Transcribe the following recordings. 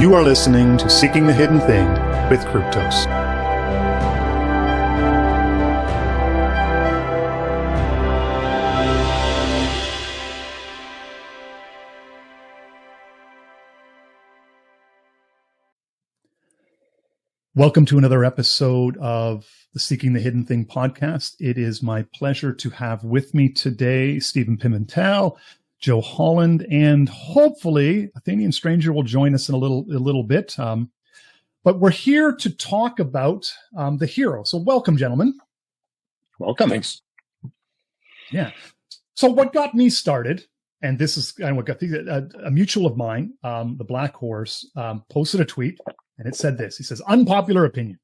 You are listening to Seeking the Hidden Thing with Kryptos. Welcome to another episode of the Seeking the Hidden Thing podcast. It is my pleasure to have with me today Stephen Pimentel, Joe Holland, and hopefully Athenian Stranger will join us in a little bit. But we're here to talk about the hero. So welcome, gentlemen. Welcome. Thanks. Yeah. So what got me started, and this is what got a mutual of mine, the Black Horse, posted a tweet. And it said this. He says, unpopular opinion.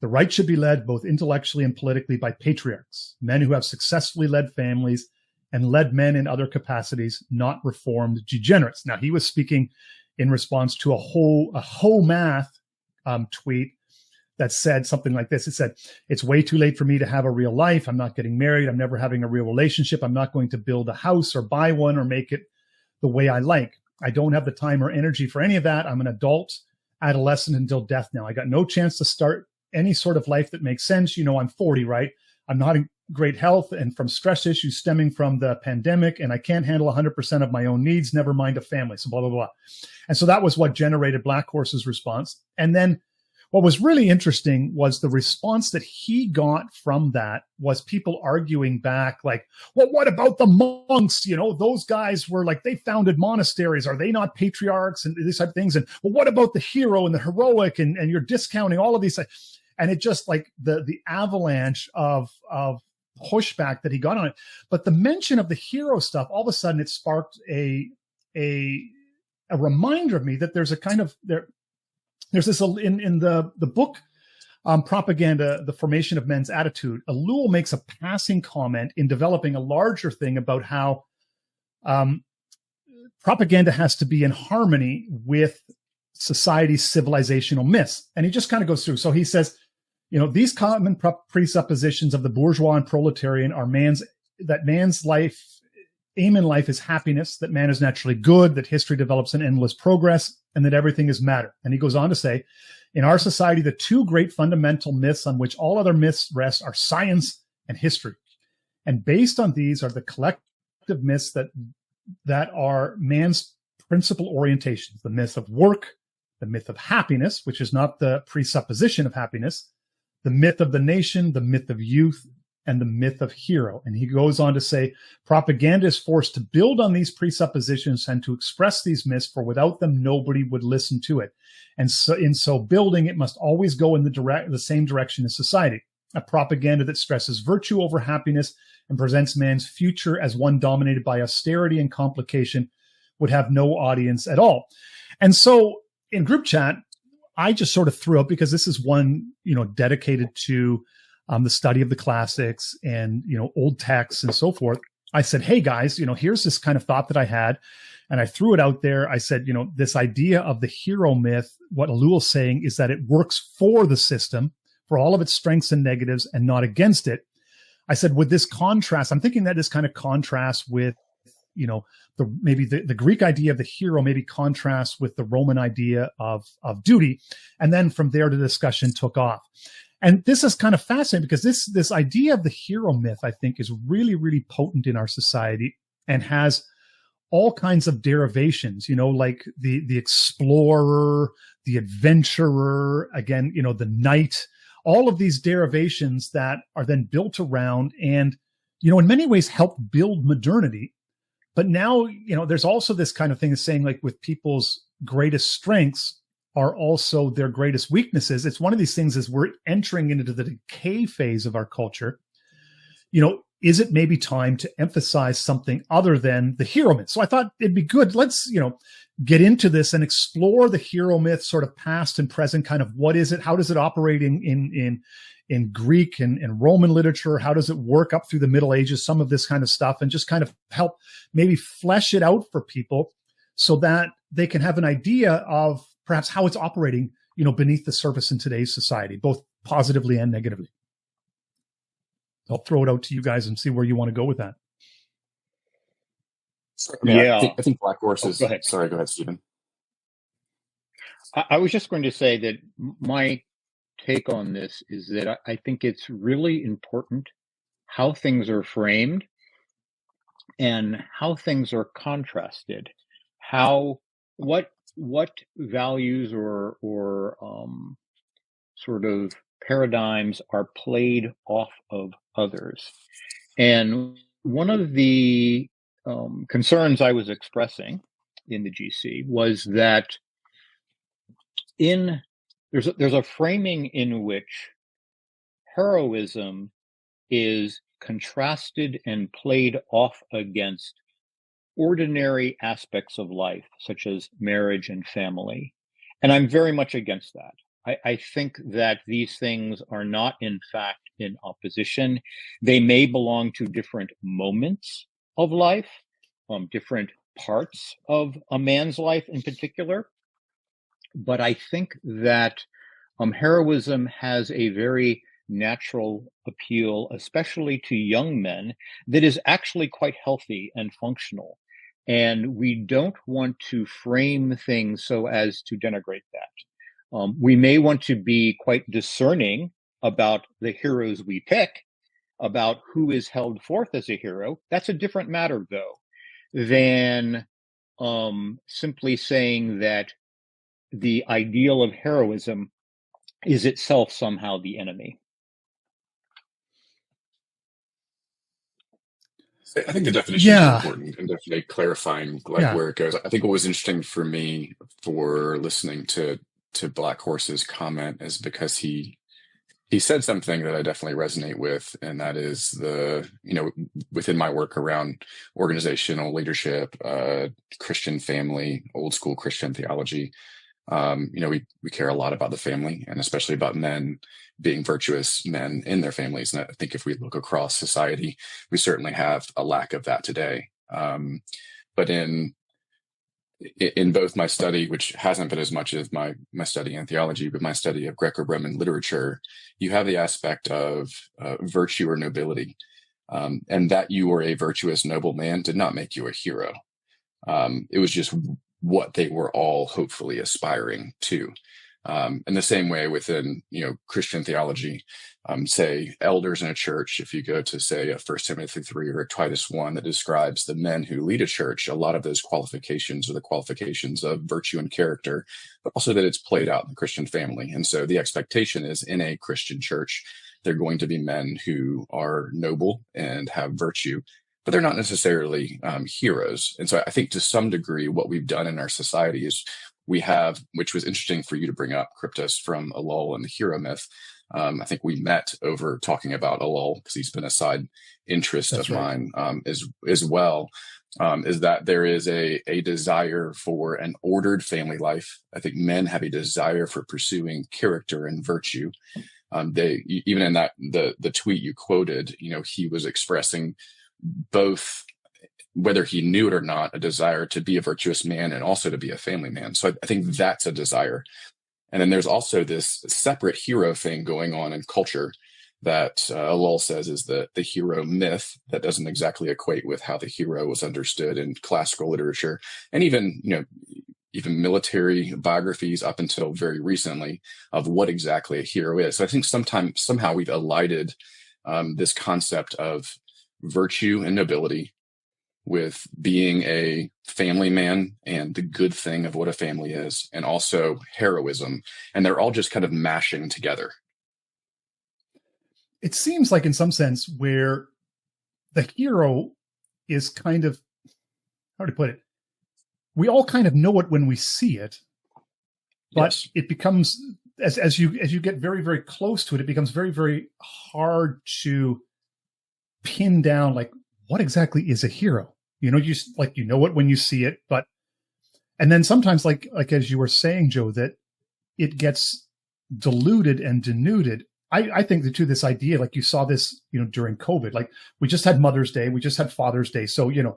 The right should be led both intellectually and politically by patriarchs, men who have successfully led families and led men in other capacities, not reformed degenerates. Now, he was speaking in response to a whole math tweet that said something like this. It said, it's way too late for me to have a real life. I'm not getting married. I'm never having a real relationship. I'm not going to build a house or buy one or make it the way I like. I don't have the time or energy for any of that. I'm an adult adolescent until death now. I got no chance to start any sort of life that makes sense. You know, I'm 40, right? I'm not in great health and from stress issues stemming from the pandemic, and I can't handle 100% of my own needs, never mind a family. So blah, blah, blah. And so that was what generated Black Horse's response. And then what was really interesting was the response that he got from that was people arguing back like, well, what about the monks? You know, those guys were like, they founded monasteries. Are they not patriarchs and these type of things? And well, what about the hero and the heroic? And you're discounting all of these. And it just like the avalanche of pushback that he got on it. But the mention of the hero stuff, all of a sudden it sparked a reminder of me that there's a kind of there's this in the book Propaganda, The Formation of Men's Attitude. Ellul makes a passing comment in developing a larger thing about how propaganda has to be in harmony with society's civilizational myths. And he just kind of goes through. So he says, you know, these common presuppositions of the bourgeois and proletarian are man's life, aim in life is happiness, that man is naturally good, that history develops in endless progress, and that everything is matter. And he goes on to say, in our society, the two great fundamental myths on which all other myths rest are science and history. And based on these are the collective myths that are man's principal orientations, the myth of work, the myth of happiness, which is not the presupposition of happiness, the myth of the nation, the myth of youth, and the myth of hero. And he goes on to say, propaganda is forced to build on these presuppositions and to express these myths, for without them, nobody would listen to it. And so in so building, it must always go in the same direction as society. A propaganda that stresses virtue over happiness and presents man's future as one dominated by austerity and complication would have no audience at all. And so in group chat, I just sort of threw up, because this is one, you know, dedicated to the study of the classics and, you know, old texts and so forth. I said, hey guys, you know, here's this kind of thought that I had. And I threw it out there. I said, you know, this idea of the hero myth, what Ellul's saying is that it works for the system, for all of its strengths and negatives, and not against it. I said, with this contrast, I'm thinking that this kind of contrasts with, you know, maybe the Greek idea of the hero maybe contrasts with the Roman idea of duty. And then from there, the discussion took off. And this is kind of fascinating, because this idea of the hero myth, I think, is really, really potent in our society and has all kinds of derivations, you know, like the explorer, the adventurer, again, you know, the knight, all of these derivations that are then built around and, you know, in many ways help build modernity. But now, you know, there's also this kind of thing that's saying, like, with people's greatest strengths are also their greatest weaknesses. It's one of these things as we're entering into the decay phase of our culture. You know, is it maybe time to emphasize something other than the hero myth? So I thought it'd be good. Let's, you know, get into this and explore the hero myth, sort of past and present, kind of what is it? How does it operate in Greek and Roman literature? How does it work up through the Middle Ages? Some of this kind of stuff, and just kind of help maybe flesh it out for people so that they can have an idea of perhaps how it's operating, you know, beneath the surface in today's society, both positively and negatively. I'll throw it out to you guys and see where you want to go with that. I think Black Horse is. Go ahead. Sorry, go ahead, Stephen. I was just going to say that my take on this is that I think it's really important how things are framed and how things are contrasted, how what values or sort of paradigms are played off of others. And one of the concerns I was expressing in the GC was that there's a framing in which heroism is contrasted and played off against ordinary aspects of life, such as marriage and family. And I'm very much against that. I think that these things are not, in fact, in opposition. They may belong to different moments of life, different parts of a man's life in particular. But I think that heroism has a very natural appeal, especially to young men, that is actually quite healthy and functional. And we don't want to frame things so as to denigrate that. We may want to be quite discerning about the heroes we pick, about who is held forth as a hero. That's a different matter, though, than simply saying that the ideal of heroism is itself somehow the enemy. I think the definition is important and definitely clarifying where it goes. I think what was interesting for me for listening to Black Horse's comment is because he said something that I definitely resonate with, and that is within my work around organizational leadership, Christian family, old school Christian theology, we care a lot about the family, and especially about men being virtuous men in their families. And I think if we look across society, we certainly have a lack of that today. But in both my study, which hasn't been as much as my study in theology, but my study of Greco-Roman literature, you have the aspect of virtue or nobility, and that you were a virtuous, noble man did not make you a hero. It was just what they were all hopefully aspiring to. In the same way within, Christian theology, say elders in a church, if you go to say a 1 Timothy 3 or a Titus 1 that describes the men who lead a church, a lot of those qualifications are the qualifications of virtue and character, but also that it's played out in the Christian family. And so the expectation is in a Christian church, they're going to be men who are noble and have virtue, but they're not necessarily heroes. And so I think to some degree, what we've done in our society is we have, which was interesting for you to bring up, Cryptus, from Alol and the hero myth. I think we met over talking about Alol because he's been a side interest of mine as well, is that there is a desire for an ordered family life. I think men have a desire for pursuing character and virtue. They, even in that, the tweet you quoted, he was expressing both, whether he knew it or not, a desire to be a virtuous man and also to be a family man. So I think that's a desire. And then there's also this separate hero thing going on in culture that Alol says is the hero myth that doesn't exactly equate with how the hero was understood in classical literature and even military biographies up until very recently of what exactly a hero is. So I think somehow we've elided this concept of virtue and nobility with being a family man and the good thing of what a family is, and also heroism. And they're all just kind of mashing together. It seems like in some sense where the hero is kind of, how to put it, we all kind of know it when we see it, but it becomes, as you get very, very close to it, it becomes very, very hard to pin down, like, what exactly is a hero? You know it when you see it, and then sometimes like as you were saying, Joe, that it gets diluted and denuded. I think that too, this idea, like you saw this, during COVID, like we just had Mother's Day, we just had Father's Day. So, you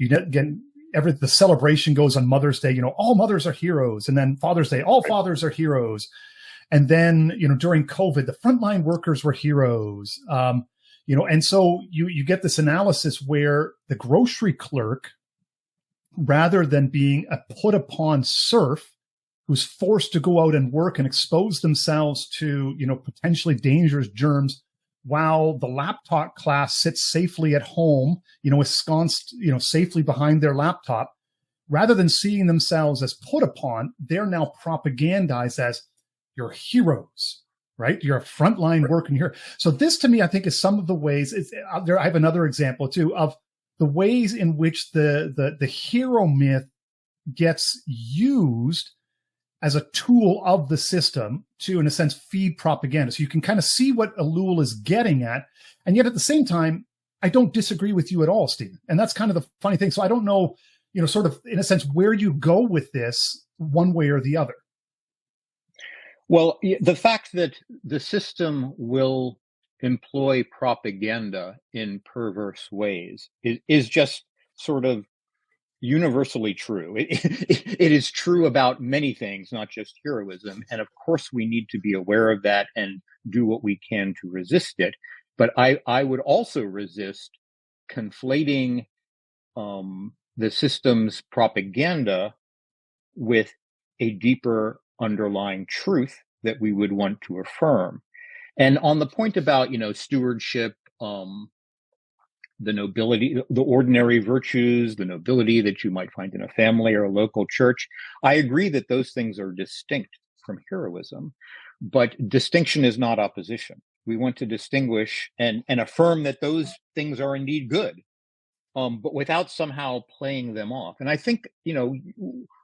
get the celebration goes on Mother's Day, all mothers are heroes. And then Father's Day, all fathers are heroes. And then, during COVID, the frontline workers were heroes. And so you get this analysis where the grocery clerk, rather than being a put upon serf who's forced to go out and work and expose themselves to, potentially dangerous germs while the laptop class sits safely at home, ensconced, safely behind their laptop. Rather than seeing themselves as put upon, they're now propagandized as your heroes, right? You're a frontline worker here. So this, to me, I think, is some of the ways. I have another example too of the ways in which the hero myth gets used as a tool of the system to, in a sense, feed propaganda. So you can kind of see what Ellul is getting at, and yet at the same time, I don't disagree with you at all, Stephen. And that's kind of the funny thing. So I don't know, sort of in a sense, where you go with this one way or the other. Well, the fact that the system will employ propaganda in perverse ways is just sort of universally true. It is true about many things, not just heroism. And of course, we need to be aware of that and do what we can to resist it. But I would also resist conflating the system's propaganda with a deeper underlying truth that we would want to affirm. And on the point about, stewardship, the nobility, the ordinary virtues, the nobility that you might find in a family or a local church, I agree that those things are distinct from heroism, but distinction is not opposition. We want to distinguish and affirm that those things are indeed good, but without somehow playing them off. And I think,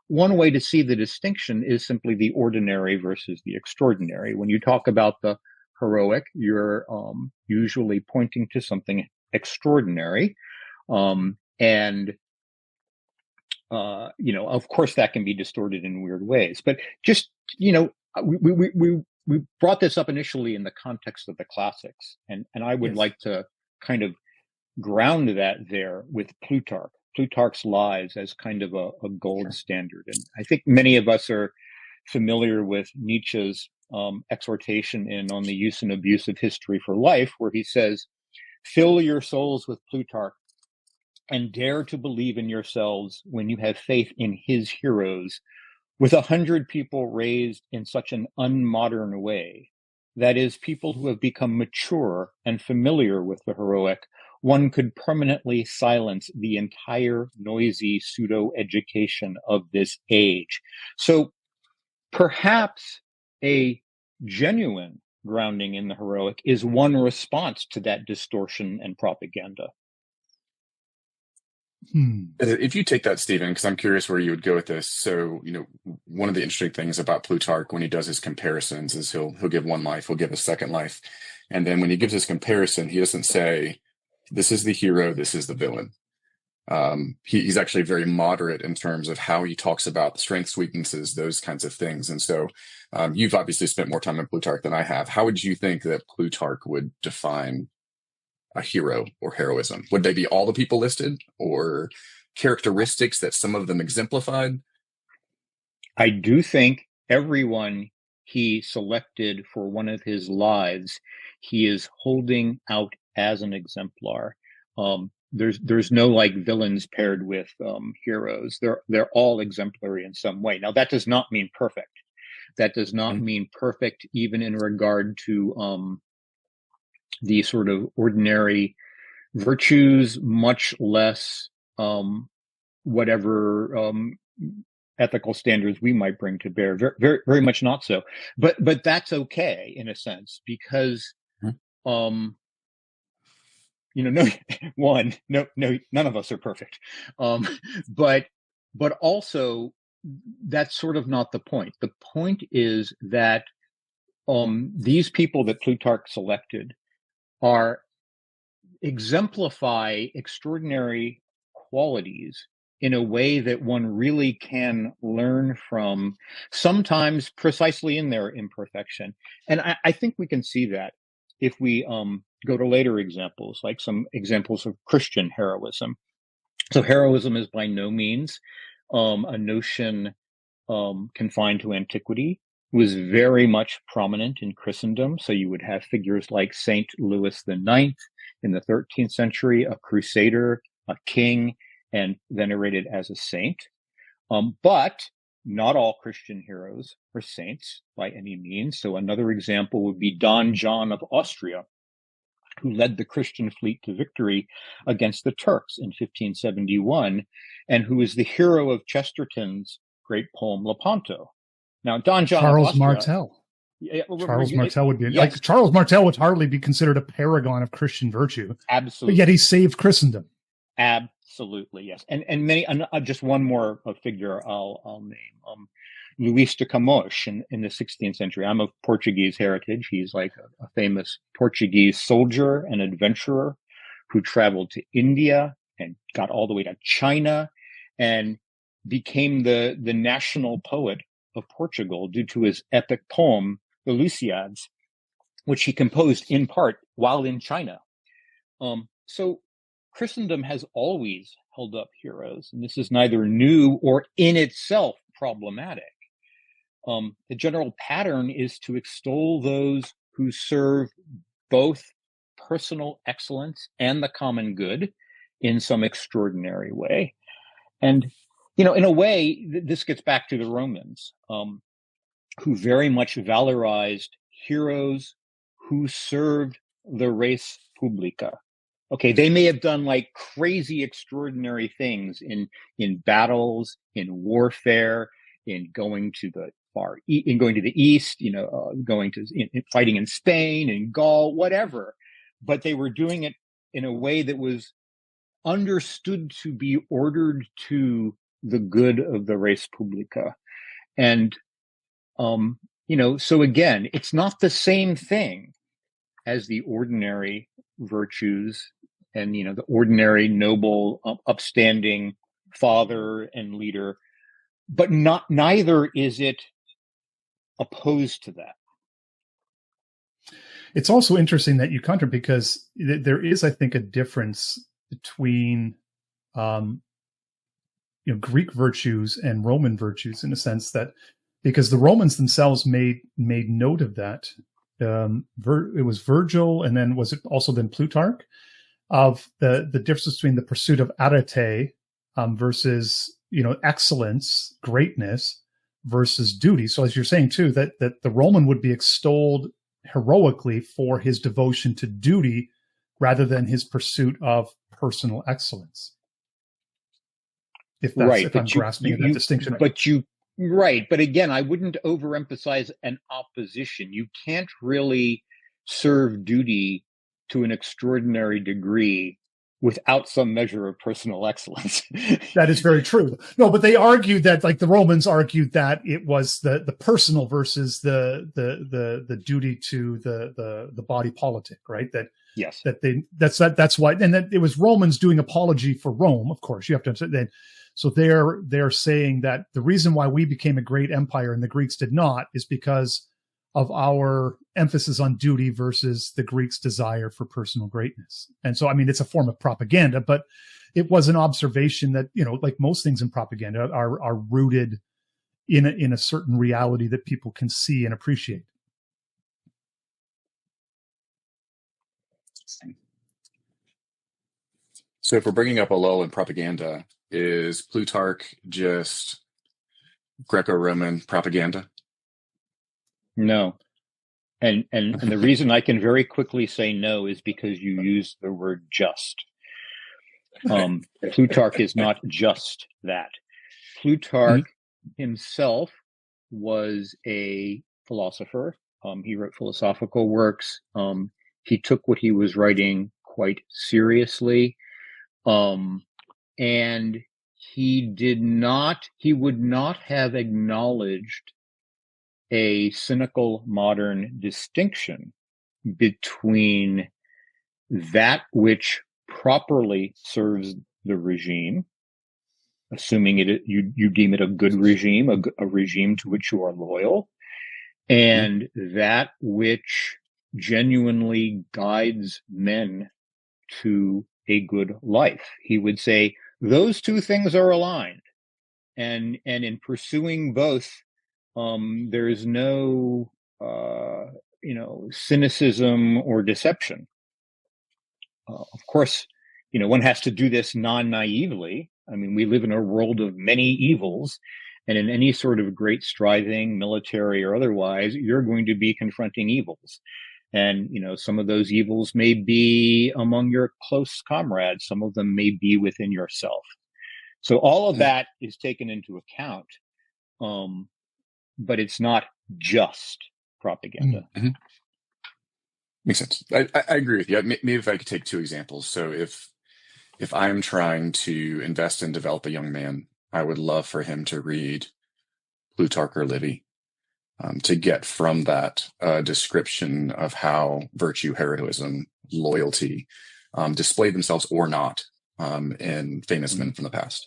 one way to see the distinction is simply the ordinary versus the extraordinary. When you talk about the heroic, you're usually pointing to something extraordinary. Of course that can be distorted in weird ways, but just, we brought this up initially in the context of the classics. And I would like to kind of ground that there with Plutarch's Lives as kind of a gold standard. And I think many of us are familiar with Nietzsche's exhortation On the Use and Abuse of History for Life, where he says, "Fill your souls with Plutarch and dare to believe in yourselves when you have faith in his heroes, with 100 people raised in such an unmodern way, that is, people who have become mature and familiar with the heroic, one could permanently silence the entire noisy pseudo-education of this age." So perhaps a genuine grounding in the heroic is one response to that distortion and propaganda. If you take that, Stephen, because I'm curious where you would go with this. So, one of the interesting things about Plutarch when he does his comparisons is he'll give one life, he'll give a second life. And then when he gives his comparison, he doesn't say, this is the hero, this is the villain. He's actually very moderate in terms of how he talks about strengths, weaknesses, those kinds of things. And so you've obviously spent more time in Plutarch than I have. How would you think that Plutarch would define a hero or heroism? Would they be all the people listed, or characteristics that some of them exemplified? I do think everyone he selected for one of his lives, he is holding out as an exemplar. There's no like villains paired with heroes. They're all exemplary in some way. Now that does not mean perfect. That does not mean perfect even in regard to the sort of ordinary virtues, much less whatever ethical standards we might bring to bear. Very, very, very much not so. But that's okay in a sense, because none of us are perfect. But also that's sort of not the point. The point is that these people that Plutarch selected exemplify extraordinary qualities in a way that one really can learn from, sometimes precisely in their imperfection. And I think we can see that if we go to later examples, like some examples of Christian heroism. So heroism is by no means a notion confined to antiquity. It was very much prominent in Christendom. So you would have figures like Saint Louis IX in the 13th century, a crusader, a king, and venerated as a saint. But not all Christian heroes are saints by any means. So another example would be Don John of Austria, who led the Christian fleet to victory against the Turks in 1571, and who is the hero of Chesterton's great poem Lepanto. Now, Don John Charles of Austria, Martel. Charles Martel would be yes. like Charles Martel would hardly be considered a paragon of Christian virtue. Absolutely. But yet he saved Christendom. Absolutely, yes. And many, just one more figure I'll name. Luís de Camões in the 16th century. I'm of Portuguese heritage. He's like a famous Portuguese soldier and adventurer who traveled to India and got all the way to China and became the national poet of Portugal due to his epic poem, the Lusíads, which he composed in part while in China. So Christendom has always held up heroes, and this is neither new or in itself problematic. The general pattern is to extol those who serve both personal excellence and the common good in some extraordinary way. And, in a way, this gets back to the Romans, who very much valorized heroes who served the res publica. Okay, they may have done like crazy, extraordinary things in battles, in warfare, in going to the east, fighting in Spain and Gaul, whatever. But they were doing it in a way that was understood to be ordered to the good of the res publica. And, so again, it's not the same thing as the ordinary virtues and, the ordinary noble, upstanding father and leader, but neither is it opposed to that. It's also interesting that you counter, because there is, I think, a difference between, Greek virtues and Roman virtues, in a sense that, because the Romans themselves made note of that. It was Virgil, and then was it also then Plutarch, of the difference between the pursuit of arete versus excellence, greatness, versus duty. So as you're saying too, that the Roman would be extolled heroically for his devotion to duty rather than his pursuit of personal excellence. If I'm grasping that distinction. Right. But again, I wouldn't overemphasize an opposition. You can't really serve duty to an extraordinary degree without some measure of personal excellence. That is very true. No, but they argued that, like the Romans argued that it was the personal versus the duty to the body politic, right? That yes, that's why, and that it was Romans doing apology for Rome. Of course, you have to understand that. So they're saying that the reason why we became a great empire and the Greeks did not is because of our emphasis on duty versus the Greeks' desire for personal greatness. And so, I mean, it's a form of propaganda, but it was an observation that, like most things in propaganda, are rooted in a certain reality that people can see and appreciate. So if we're bringing up a lull in propaganda, is Plutarch just Greco-Roman propaganda? No. And the reason I can very quickly say no is because you use the word just. Plutarch is not just that. Plutarch himself was a philosopher. He wrote philosophical works. He took what he was writing quite seriously. And he would not have acknowledged a cynical modern distinction between that which properly serves the regime, assuming you deem it a good regime, a regime to which you are loyal, and that which genuinely guides men to a good life. He would say those two things are aligned, and in pursuing both, there is no cynicism or deception. Of course, one has to do this non-naively. I mean, we live in a world of many evils, And in any sort of great striving, military or otherwise, you're going to be confronting evils. And, some of those evils may be among your close comrades. Some of them may be within yourself. So all of that is taken into account. But it's not just propaganda. Mm-hmm. Makes sense. I agree with you. Maybe if I could take two examples. So if I'm trying to invest and develop a young man, I would love for him to read Plutarch or Livy, to get from that a description of how virtue, heroism, loyalty display themselves or not in famous men from the past.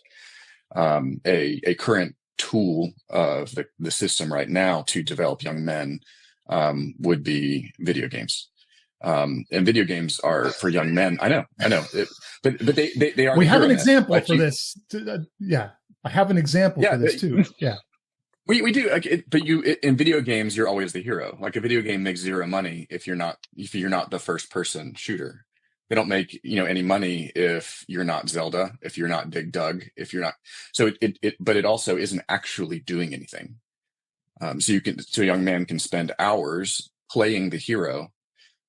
A current tool of the system right now to develop young men would be video games. And video games are for young men. I know, but they are. We have an example for this. Yeah, I have an example for this too. Yeah, we do. But in video games, you're always the hero. Like a video game makes zero money if you're not the first person shooter. They don't make any money if you're not Zelda, if you're not Dig Dug, if you're not. So but it also isn't actually doing anything. So a young man can spend hours playing the hero,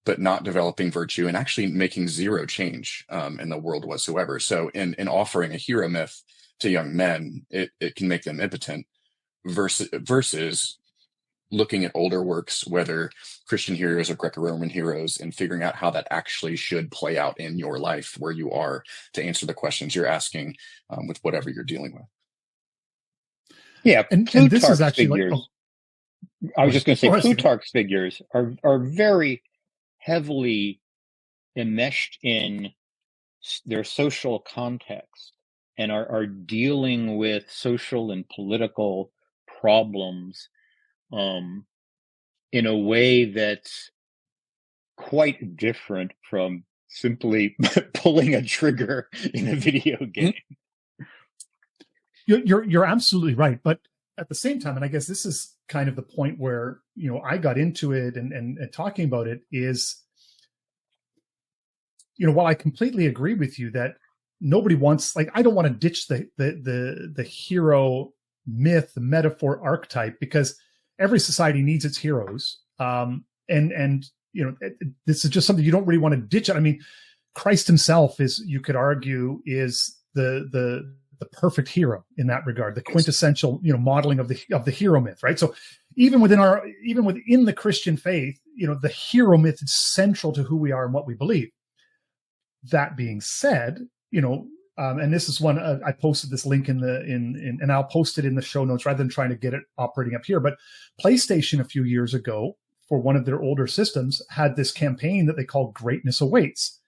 but not developing virtue and actually making zero change in the world whatsoever. So in offering a hero myth to young men, it can make them impotent versus looking at older works, whether Christian heroes or Greco-Roman heroes, and figuring out how that actually should play out in your life where you are to answer the questions you're asking with whatever you're dealing with. Yeah, and this is actually figures. I was just going to say, Plutarch's figures are very heavily enmeshed in their social context and are dealing with social and political problems in a way that's quite different from simply pulling a trigger in a video game. You're absolutely right, but at the same time, and I guess this is kind of the point where I got into it and talking about it is, while I completely agree with you that nobody wants, like, I don't want to ditch the hero myth, the metaphor, archetype, because every society needs its heroes. This is just something you don't really want to ditch. I mean, Christ himself is, you could argue, is the perfect hero in that regard, the quintessential, modeling of the hero myth, right? So even within the Christian faith, the hero myth is central to who we are and what we believe. That being said, and this is one I posted this link and I'll post it in the show notes rather than trying to get it operating up here. But PlayStation a few years ago, for one of their older systems, had this campaign that they called "Greatness Awaits,"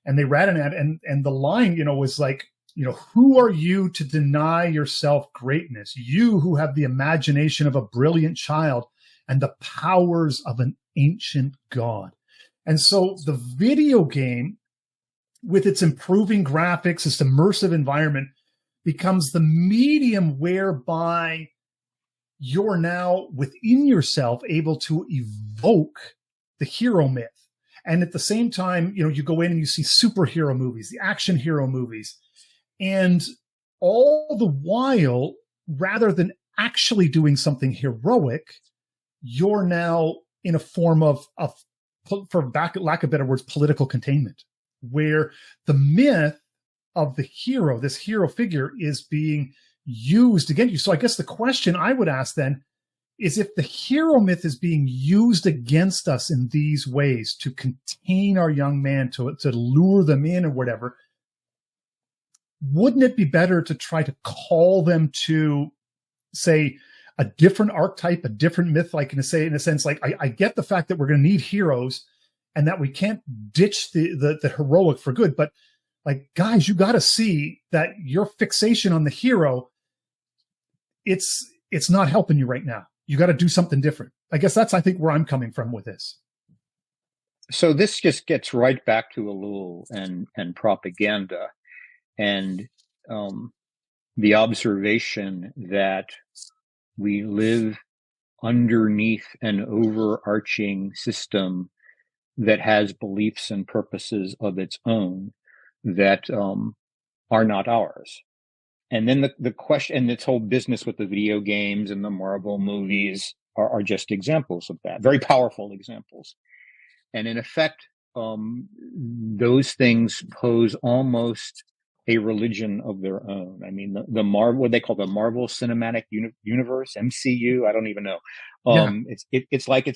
and they ran an ad, and the line, was like, who are you to deny yourself greatness? You who have the imagination of a brilliant child and the powers of an ancient god. And so the video game, with its improving graphics, its immersive environment, becomes the medium whereby you're now within yourself able to evoke the hero myth. And at the same time, you go in and you see superhero movies, the action hero movies, and all the while, rather than actually doing something heroic, you're now in a form of for lack of better words, political containment, where the myth of the hero, this hero figure, is being used against you. So I guess the question I would ask then is, if the hero myth is being used against us in these ways to contain our young man, to lure them in or whatever, wouldn't it be better to try to call them to, say, a different archetype, a different myth? Like, in a sense, like, I get the fact that we're going to need heroes and that we can't ditch the heroic for good, but, like, guys, you got to see that your fixation on the hero, it's not helping you right now. You got to do something different. I guess that's, I think, where I'm coming from with this. So this just gets right back to Elul and propaganda, and the observation that we live underneath an overarching system that has beliefs and purposes of its own that are not ours. And then the question, and this whole business with the video games and the Marvel movies are just examples of that, very powerful examples. And in effect, those things pose almost a religion of their own. I mean, the Marvel, what they call the Marvel Cinematic Universe, MCU. I don't even know. It's like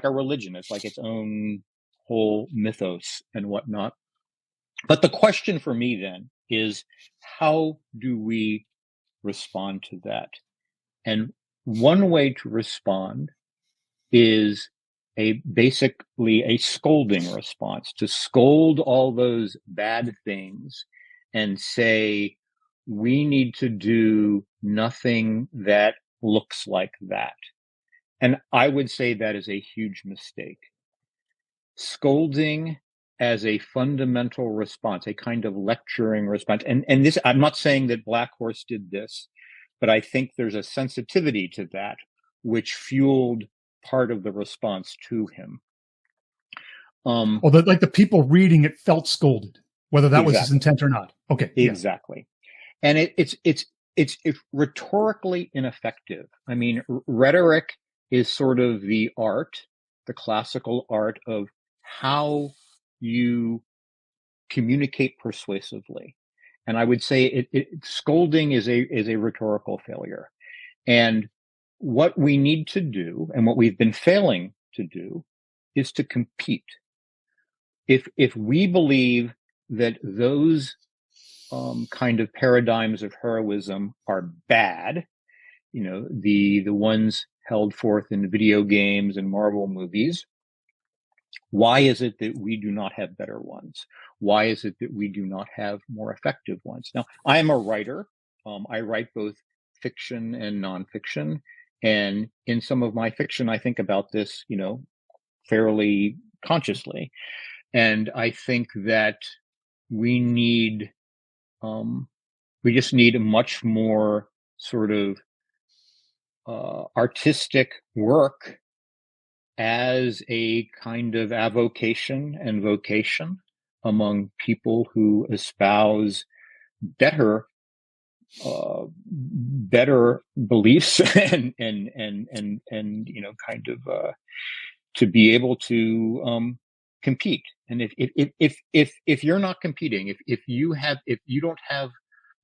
a religion. It's like its own whole mythos and whatnot. But the question for me then is, how do we respond to that? And one way to respond is basically a scolding response, to scold all those bad things and say, we need to do nothing that looks like that. And I would say that is a huge mistake. Scolding as a fundamental response, a kind of lecturing response. And this, I'm not saying that Black Horse did this, but I think there's a sensitivity to that which fueled part of the response to him. Like the people reading it felt scolded, whether that was his intent or not. Okay. Exactly. Yeah. And it's rhetorically ineffective. I mean, rhetoric is sort of the classical art of how you communicate persuasively. And I would say scolding is a rhetorical failure. And what we need to do, and what we've been failing to do, is to compete. If we believe that those kind of paradigms of heroism are bad, the ones held forth in video games and Marvel movies, why is it that we do not have better ones? Why is it that we do not have more effective ones? Now, I am a writer. I write both fiction and nonfiction. And in some of my fiction, I think about this, fairly consciously. And I think that we just need a much more sort of artistic work as a kind of avocation and vocation among people who espouse better beliefs and kind of to be able to compete. And if you're not competing, if you don't have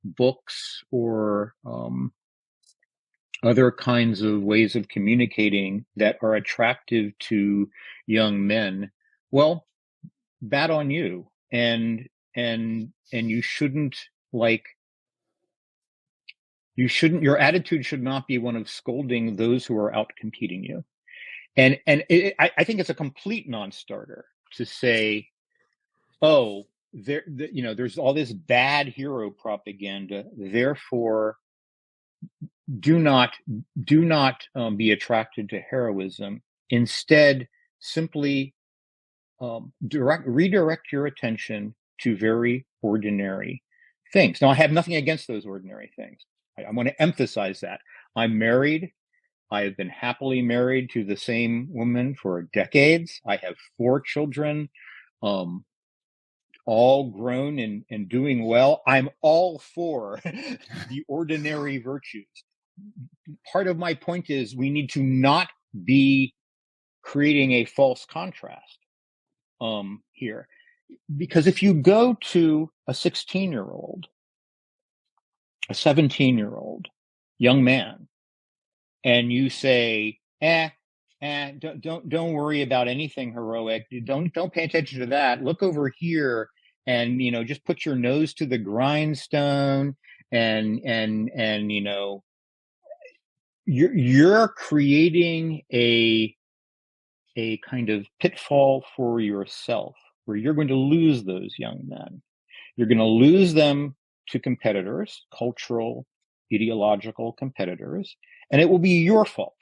books or other kinds of ways of communicating that are attractive to young men, well, bad on you. And you shouldn't your attitude should not be one of scolding those who are out competing you. And I think it's a complete non-starter to say, oh, there's all this bad hero propaganda, therefore do not be attracted to heroism. Instead, simply redirect your attention to very ordinary things. Now, I have nothing against those ordinary things. I want to emphasize that. I'm married. I have been happily married to the same woman for decades. I have 4 children, all grown and doing well. I'm all for the ordinary virtues. Part of my point is we need to not be creating a false contrast here. Because if you go to a 16-year-old, a 17-year-old young man, and you say, don't worry about anything heroic. Don't pay attention to that. Look over here and, just put your nose to the grindstone and you're creating a kind of pitfall for yourself where you're going to lose those young men. You're going to lose them to competitors, cultural, ideological competitors, and it will be your fault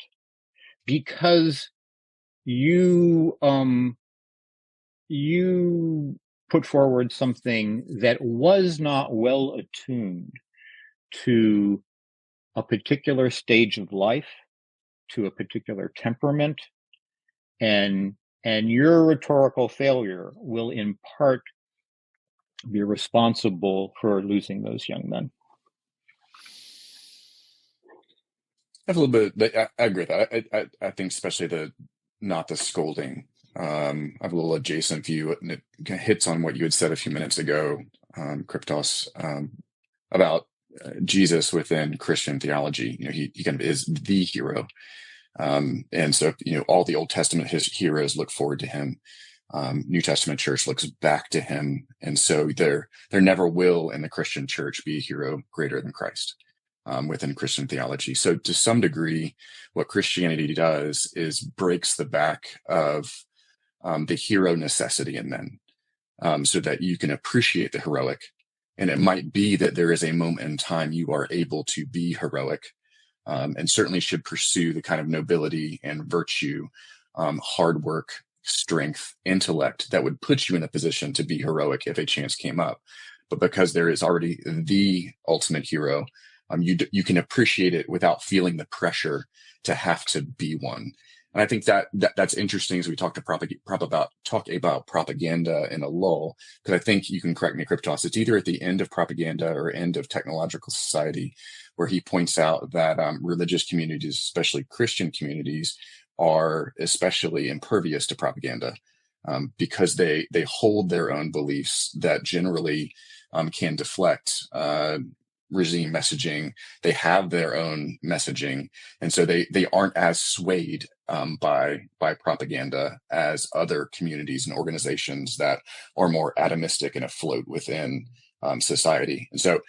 because you put forward something that was not well attuned to a particular stage of life, to a particular temperament, and your rhetorical failure will in part be responsible for losing those young men. have a little bit. I agree with that. I think especially not the scolding. I have a little adjacent view, and it kind of hits on what you had said a few minutes ago, Kryptos, about Jesus within Christian theology. He kind of is the hero, and so all the Old Testament his heroes look forward to him. New Testament church looks back to him, and so there never will in the Christian church be a hero greater than Christ. Within Christian theology. So to some degree, what Christianity does is breaks the back of the hero necessity in men, so that you can appreciate the heroic. And it might be that there is a moment in time you are able to be heroic, and certainly should pursue the kind of nobility and virtue, hard work, strength, intellect that would put you in a position to be heroic if a chance came up. But because there is already the ultimate hero, you can appreciate it without feeling the pressure to have to be one. And I think that's interesting as we talk about propaganda in a lull, because I think you can correct me, Kryptos, it's either at the end of propaganda or end of technological society, where he points out that religious communities, especially Christian communities, are especially impervious to propaganda, because they hold their own beliefs that generally can deflect regime messaging. They have their own messaging, and so they aren't as swayed by propaganda as other communities and organizations that are more atomistic and afloat within society. And so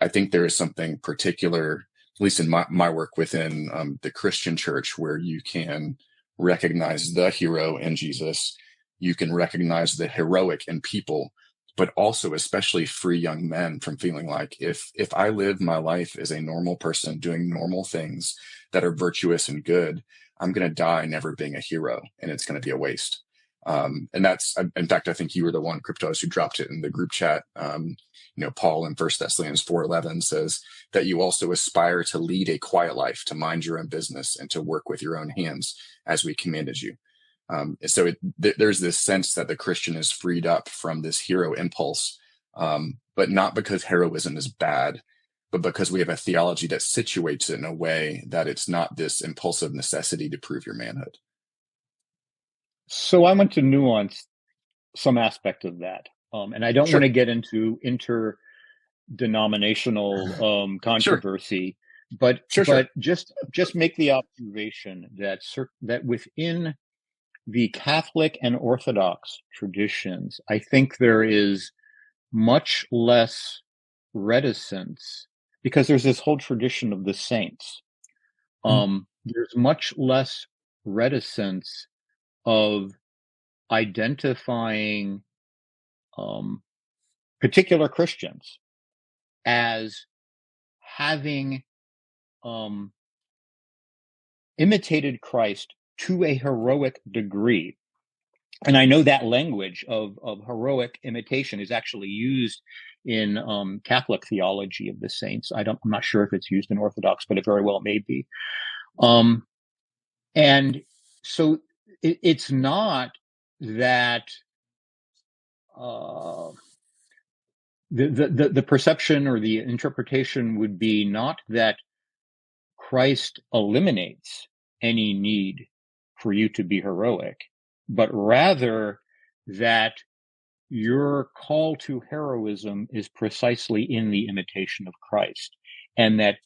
I think there is something particular, at least in my work within the Christian church, where you can recognize the hero in Jesus, you can recognize the heroic in people, but also especially free young men from feeling like if I live my life as a normal person doing normal things that are virtuous and good, I'm going to die never being a hero, and it's going to be a waste. And that's, in fact, I think you were the one, Kryptos, who dropped it in the group chat. Paul in 1 Thessalonians 4:11 says that you also aspire to lead a quiet life, to mind your own business, and to work with your own hands as we commanded you. So there's this sense that the Christian is freed up from this hero impulse, but not because heroism is bad, but because we have a theology that situates it in a way that it's not this impulsive necessity to prove your manhood. So I want to nuance some aspect of that. And I don't Sure. want to get into interdenominational controversy, but just make the observation that that within the Catholic and Orthodox traditions, I think there is much less reticence, because there's this whole tradition of the saints. There's much less reticence of identifying particular Christians as having imitated Christ to a heroic degree. And I know that language of heroic imitation is actually used in Catholic theology of the saints. I'm not sure if it's used in Orthodox, but it very well may be. And so it's not that the perception or the interpretation would be not that Christ eliminates any need for you to be heroic, but rather that your call to heroism is precisely in the imitation of Christ, and that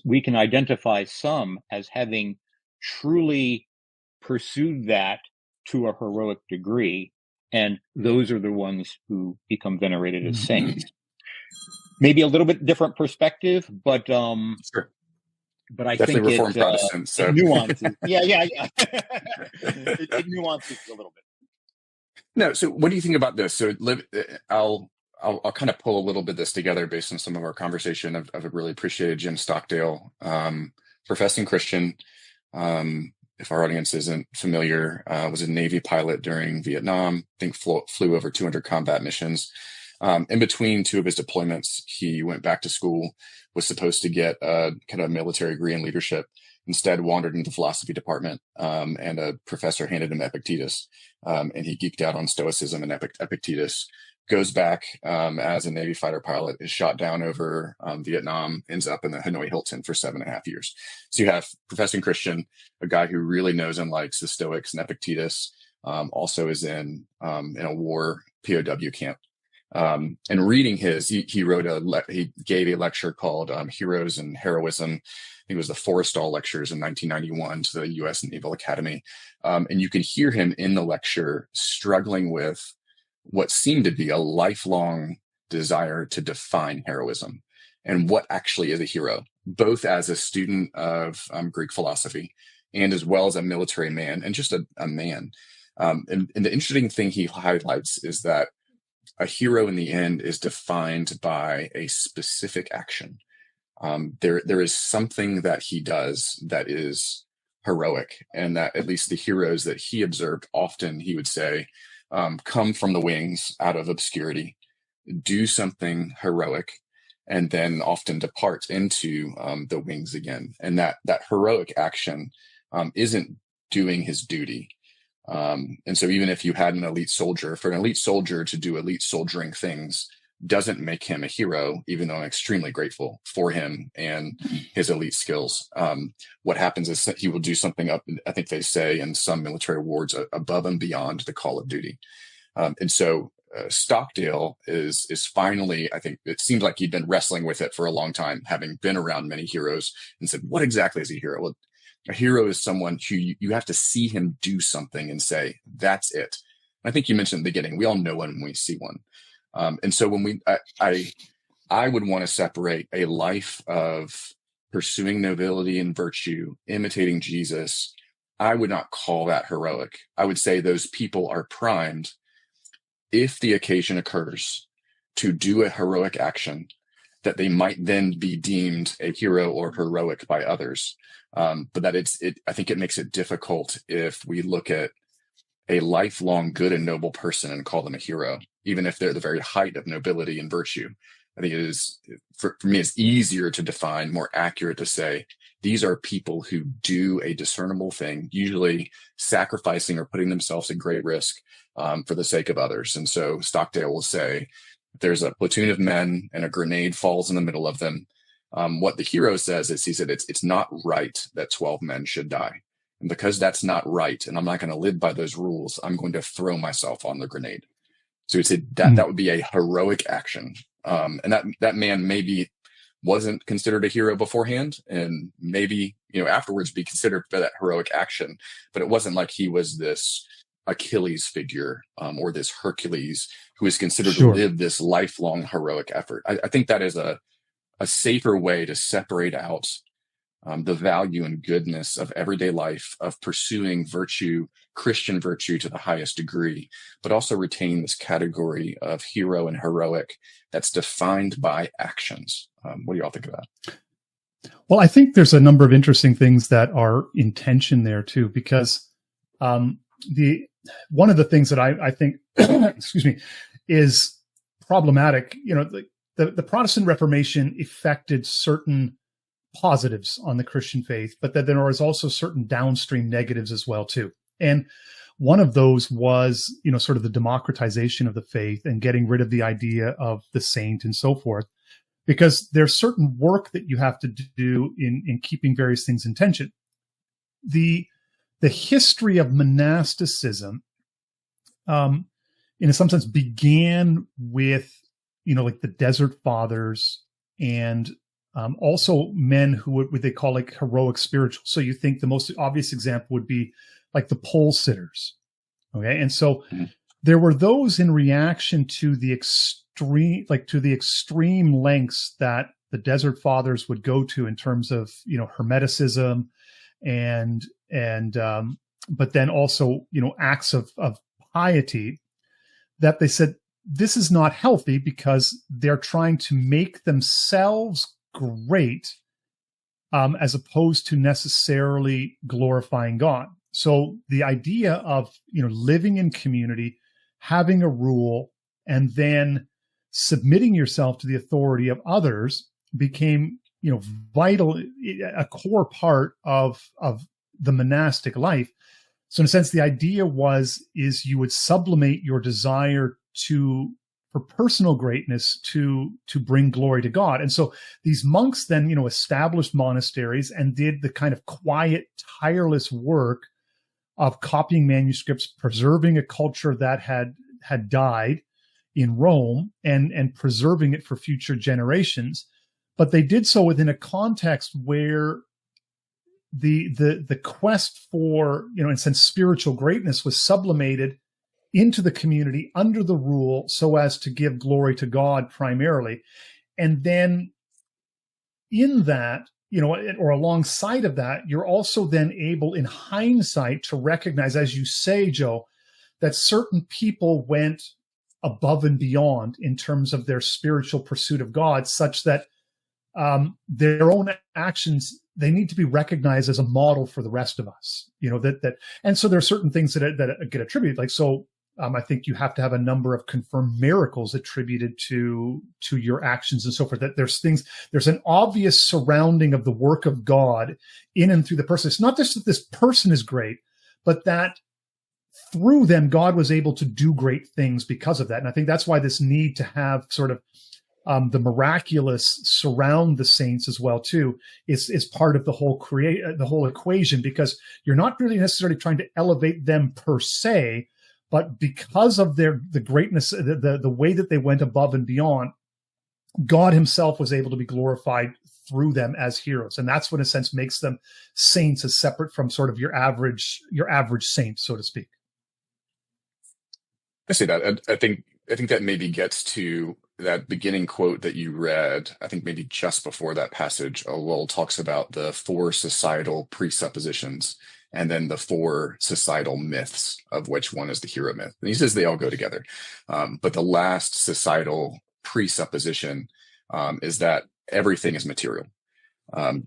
we can identify some as having truly pursued that to a heroic degree, and those are the ones who become venerated as saints. Maybe a little bit different perspective, but Sure. But I definitely think Reformed Protestants. So. It nuances. Yeah. It nuances a little bit. No. So what do you think about this? So I'll kind of pull a little bit this together based on some of our conversation. I've really appreciated Jim Stockdale, professing Christian. If our audience isn't familiar, was a Navy pilot during Vietnam. I think flew over 200 combat missions. In between two of his deployments, he went back to school, was supposed to get a kind of military degree in leadership, instead wandered into the philosophy department, and a professor handed him Epictetus, and he geeked out on Stoicism and Epictetus, goes back as a Navy fighter pilot, is shot down over Vietnam, ends up in the Hanoi Hilton for 7.5 years. So you have professing Christian, a guy who really knows and likes the Stoics and Epictetus, also is in a war POW camp. And reading he gave a lecture called Heroes and Heroism. I think it was the Forrestal lectures in 1991 to the U.S. Naval Academy. And you could hear him in the lecture struggling with what seemed to be a lifelong desire to define heroism and what actually is a hero, both as a student of Greek philosophy and as well as a military man and just a man. And the interesting thing he highlights is that a hero in the end is defined by a specific action. There is something that he does that is heroic, and that at least the heroes that he observed often, he would say, come from the wings out of obscurity, do something heroic, and then often depart into the wings again. And that heroic action isn't doing his duty. And so even if you had an elite soldier, for an elite soldier to do elite soldiering things doesn't make him a hero, even though I'm extremely grateful for him and his elite skills. What happens is that he will do something up, I think they say in some military awards, above and beyond the call of duty. And so Stockdale is finally, I think it seems like he'd been wrestling with it for a long time, having been around many heroes, and said, what exactly is a hero? Well, a hero is someone who you have to see him do something and say, that's it. And I think you mentioned in the beginning, we all know one when we see one. And so when I would want to separate a life of pursuing nobility and virtue, imitating Jesus. I would not call that heroic. I would say those people are primed, if the occasion occurs, to do a heroic action, that they might then be deemed a hero or heroic by others. But that I think it makes it difficult if we look at a lifelong good and noble person and call them a hero, even if they're the very height of nobility and virtue. I think it is, for me, it's easier to define, more accurate to say, these are people who do a discernible thing, usually sacrificing or putting themselves at great risk for the sake of others. And so Stockdale will say, if there's a platoon of men and a grenade falls in the middle of them, what the hero says is, he said, it's not right that 12 men should die. And because that's not right, and I'm not going to live by those rules, I'm going to throw myself on the grenade. So he'd say that would be a heroic action. And that man maybe wasn't considered a hero beforehand, and maybe, afterwards be considered for that heroic action. But it wasn't like he was this Achilles figure or this Hercules who is considered to live this lifelong heroic effort. I think that is a safer way to separate out the value and goodness of everyday life, of pursuing virtue, Christian virtue to the highest degree, but also retain this category of hero and heroic that's defined by actions. What do you all think of that? Well, I think there's a number of interesting things that are in tension there too, because one of the things that I think, excuse me, is problematic. The Protestant Reformation affected certain positives on the Christian faith, but that there was also certain downstream negatives as well too. And one of those was, sort of the democratization of the faith and getting rid of the idea of the saint and so forth, because there's certain work that you have to do in keeping various things in tension. The history of monasticism, in some sense, began with, like the Desert Fathers and also men who what they call like heroic spirituals. So you think the most obvious example would be like the pole sitters. Okay. And so there were those in reaction to the extreme lengths that the Desert Fathers would go to in terms of, Hermeticism and but then also, acts of piety, that they said, this is not healthy because they're trying to make themselves great, as opposed to necessarily glorifying God. So the idea of, living in community, having a rule, and then submitting yourself to the authority of others became, vital, a core part of the monastic life. So in a sense, the idea is you would sublimate your desire to personal greatness to bring glory to God. And so these monks then, established monasteries and did the kind of quiet, tireless work of copying manuscripts, preserving a culture that had died in Rome, and preserving it for future generations. But they did so within a context where the quest for, in a sense, spiritual greatness was sublimated into the community under the rule so as to give glory to God primarily. And then in that, or alongside of that, you're also then able in hindsight to recognize, as you say, Joe, that certain people went above and beyond in terms of their spiritual pursuit of God, such that their own actions, they need to be recognized as a model for the rest of us, and so there are certain things that get attributed, like, so I think you have to have a number of confirmed miracles attributed to your actions and so forth, that there's an obvious surrounding of the work of God in and through the person. It's not just that this person is great, but that through them, God was able to do great things because of that. And I think that's why this need to have sort of the miraculous surround the saints as well too is part of the whole equation, because you're not really necessarily trying to elevate them per se, but because of the greatness, the way that they went above and beyond, God himself was able to be glorified through them as heroes. And that's what in a sense makes them saints, as separate from sort of your average saint, so to speak. I see that. I think that maybe gets to that beginning quote that you read. I think maybe just before that passage, Lowell talks about the 4 societal presuppositions and then the 4 societal myths, of which one is the hero myth. And he says they all go together. But the last societal presupposition is that everything is material.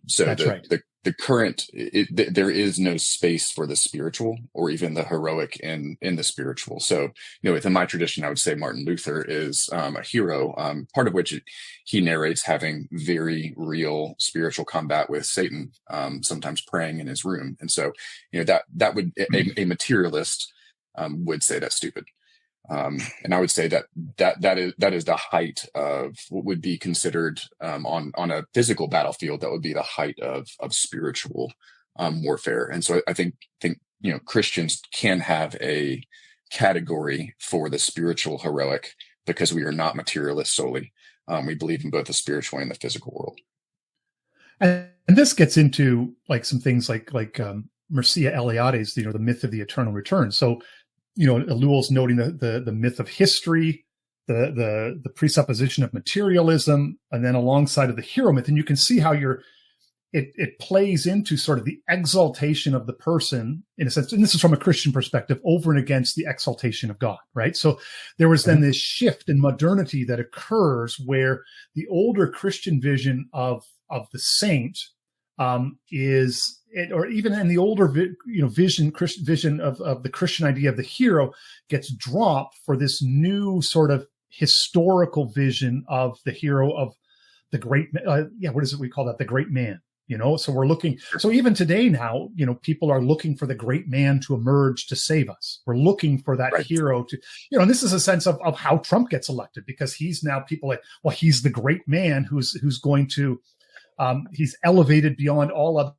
So that's right. The current, there is no space for the spiritual or even the heroic in the spiritual. So, within my tradition, I would say Martin Luther is a hero, part of which he narrates having very real spiritual combat with Satan, sometimes praying in his room. And so, that would, a materialist would say that's stupid. And I would say that is the height of what would be considered on a physical battlefield. That would be the height of spiritual warfare. And so I think Christians can have a category for the spiritual heroic, because we are not materialists solely. We believe in both the spiritual and the physical world. And this gets into like some things like Mircea Eliade's, the myth of the eternal return. So, Lowell's noting the myth of history, the presupposition of materialism, and then alongside of the hero myth. And you can see how it plays into sort of the exaltation of the person, in a sense, and this is from a Christian perspective, over and against the exaltation of God, right? So there was then this shift in modernity that occurs where the older Christian vision of the saint is, or even in the older vision of the Christian idea of the hero, gets dropped for this new sort of historical vision of the hero of the great, what is it we call that? The great man, So we're looking, so even today now, people are looking for the great man to emerge to save us. We're looking for that hero to, and this is a sense of how Trump gets elected, because he's now people like, well, he's the great man who's going to, he's elevated beyond all other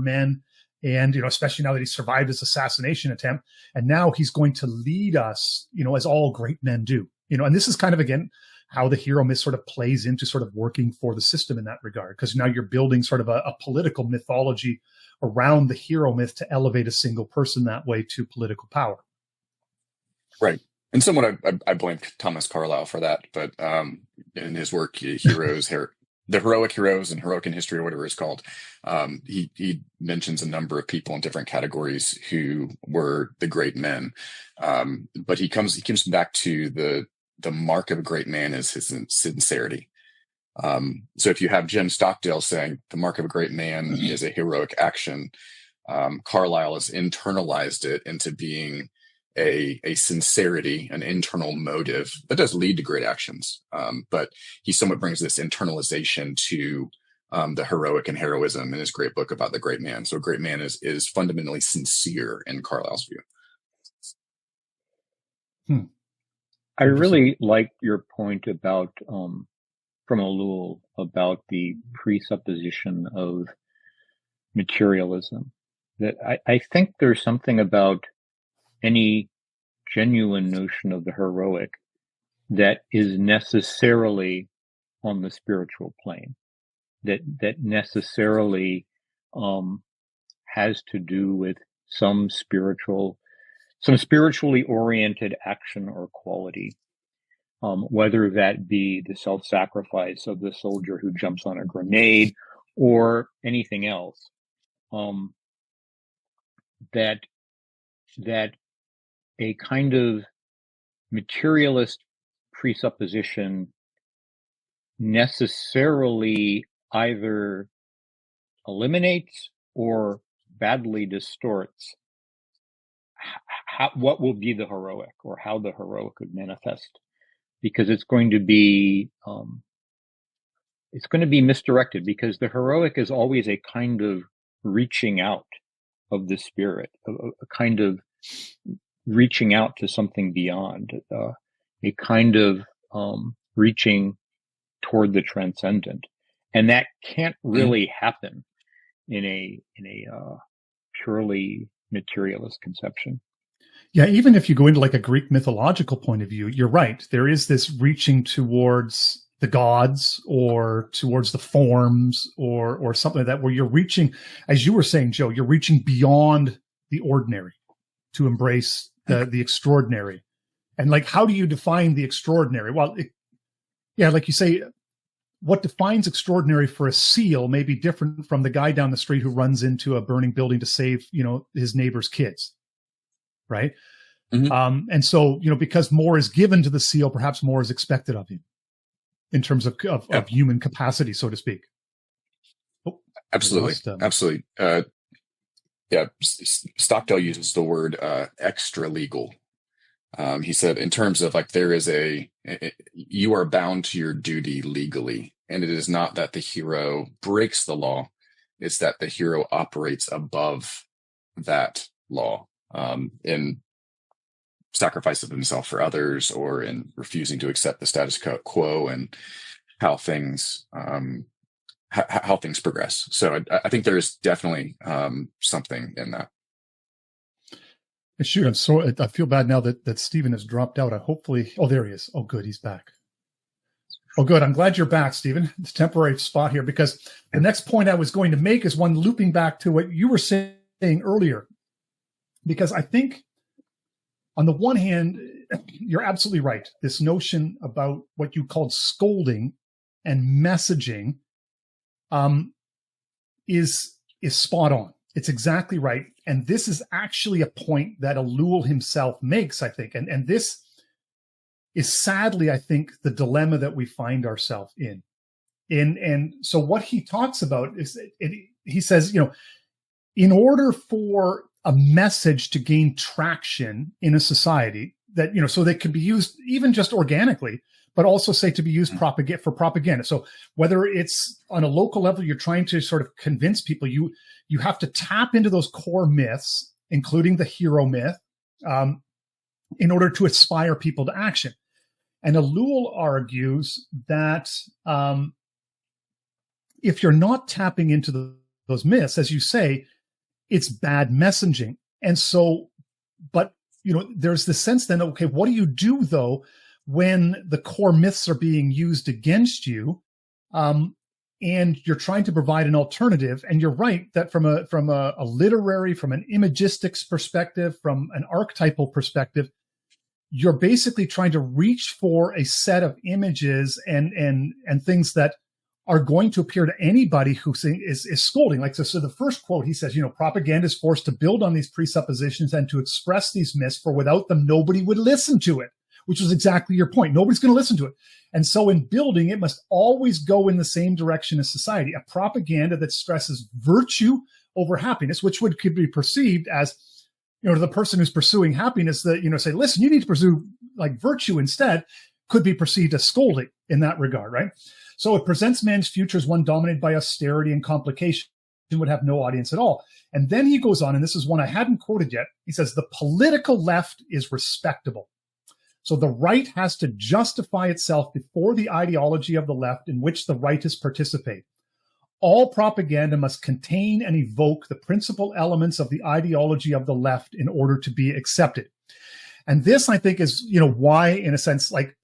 men, and especially now that he survived his assassination attempt, and now he's going to lead us, as all great men do. And this is kind of again how the hero myth sort of plays into sort of working for the system in that regard, because now you're building sort of a political mythology around the hero myth to elevate a single person that way to political power. Right. And somewhat I blame Thomas Carlyle for that, but in his work, Heroes, the heroic heroes and heroic in history, or whatever it's called, he mentions a number of people in different categories who were the great men. But he comes back to the mark of a great man is his sincerity. So if you have Jim Stockdale saying the mark of a great man is a heroic action, Carlyle has internalized it into being a sincerity, an internal motive that does lead to great actions. But he somewhat brings this internalization to the heroic and heroism in his great book about the great man. So a great man is fundamentally sincere in Carlyle's view. I really like your point about, from Ellul, about the presupposition of materialism. That I think there's something about any genuine notion of the heroic that is necessarily on the spiritual plane, that necessarily has to do with some spiritually oriented action or quality, whether that be the self-sacrifice of the soldier who jumps on a grenade or anything else. That a kind of materialist presupposition necessarily either eliminates or badly distorts what will be the heroic, or how the heroic could manifest, because it's going to be misdirected, because the heroic is always a kind of reaching out of the spirit, a kind of reaching out to something beyond, a kind of reaching toward the transcendent, and that can't really happen in a purely materialist conception. Yeah, even if you go into like a Greek mythological point of view, you're right. There is this reaching towards the gods or towards the forms or something like that, where you're reaching, as you were saying, Joe, you're reaching beyond the ordinary to embrace the extraordinary. And like, how do you define the extraordinary? Well, like you say, what defines extraordinary for a seal may be different from the guy down the street who runs into a burning building to save, his neighbor's kids. Right. Mm-hmm. And so, because more is given to the seal, perhaps more is expected of him in terms of human capacity, so to speak. Oh, absolutely. Absolutely. Stockdale uses the word extra legal. He said, in terms of like, there is you are bound to your duty legally. And it is not that the hero breaks the law. It's that the hero operates above that law, in sacrifice of himself for others, or in refusing to accept the status quo and how things progress. So I think there is definitely something in that. Shoot, I feel bad now that Stephen has dropped out. There he is. Oh, good, he's back. Oh, good. I'm glad you're back, Stephen. It's a temporary spot here, because the next point I was going to make is one looping back to what you were saying earlier. Because I think, on the one hand, you're absolutely right. This notion about what you called scolding and messaging is spot on. It's exactly right. And this is actually a point that Ellul himself makes, I think. And this is sadly, I think, the dilemma that we find ourselves in. And so what he talks about is, he says, in order for a message to gain traction in a society, that, so they could be used even just organically, but also say to be used for propaganda. So whether it's on a local level, you're trying to sort of convince people, you have to tap into those core myths, including the hero myth, in order to inspire people to action. And Ellul argues that if you're not tapping into those myths, as you say, it's bad messaging. And so, but, there's the sense then, okay, what do you do though, when the core myths are being used against you, and you're trying to provide an alternative? And you're right that from a literary, from an imagistics perspective, from an archetypal perspective, you're basically trying to reach for a set of images and things that are going to appear to anybody who is scolding. Like, so the first quote, he says, propaganda is forced to build on these presuppositions and to express these myths, for without them, nobody would listen to it, which was exactly your point. Nobody's going to listen to it. And so in building, it must always go in the same direction as society, a propaganda that stresses virtue over happiness, which could be perceived as, to the person who's pursuing happiness, that, say, listen, you need to pursue like virtue instead, could be perceived as scolding in that regard, right? So it presents man's future as one dominated by austerity and complication, and would have no audience at all. And then he goes on, and this is one I hadn't quoted yet. He says, the political left is respectable. So the right has to justify itself before the ideology of the left in which the righteous participate. All propaganda must contain and evoke the principal elements of the ideology of the left in order to be accepted. And this, I think, is, why, in a sense, like,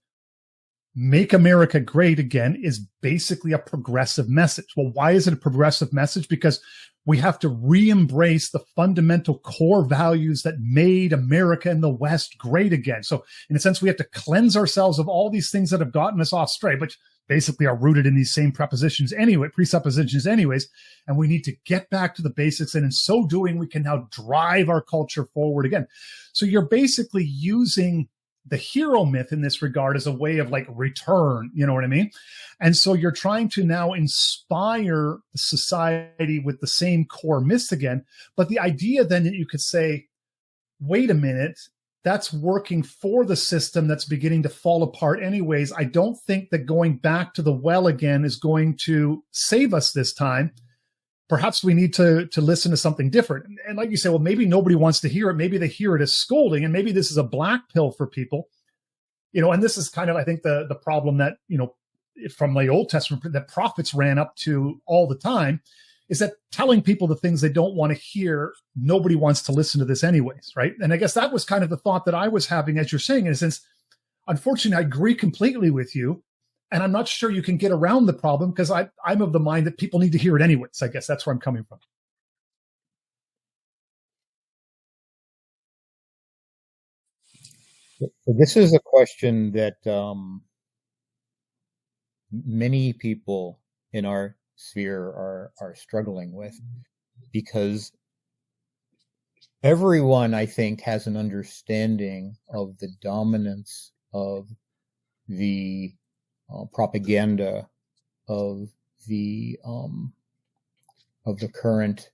Make America Great Again is basically a progressive message. Well, why is it a progressive message? Because we have to re-embrace the fundamental core values that made America and the West great again. So in a sense, we have to cleanse ourselves of all these things that have gotten us off straight, which basically are rooted in these same presuppositions anyways. And we need to get back to the basics. And in so doing, we can now drive our culture forward again. So you're basically using the hero myth in this regard as a way of like return, you know what I mean? And so you're trying to now inspire society with the same core myths again. But the idea then that you could say, wait a minute, that's working for the system that's beginning to fall apart anyways. I don't think that going back to the well again is going to save us this time. Perhaps we need to listen to something different. And like you say, well, maybe nobody wants to hear it. Maybe they hear it as scolding, and maybe this is a black pill for people. And this is kind of, I think, the problem that, from the Old Testament that prophets ran up to all the time, is that telling people the things they don't want to hear, nobody wants to listen to this anyways, right? And I guess that was kind of the thought that I was having as you're saying, in a sense, unfortunately, I agree completely with you. And I'm not sure you can get around the problem because I'm of the mind that people need to hear it anyways. I guess that's where I'm coming from. This is a question that many people in our sphere are struggling with, because everyone, I think, has an understanding of the dominance of the propaganda of the current,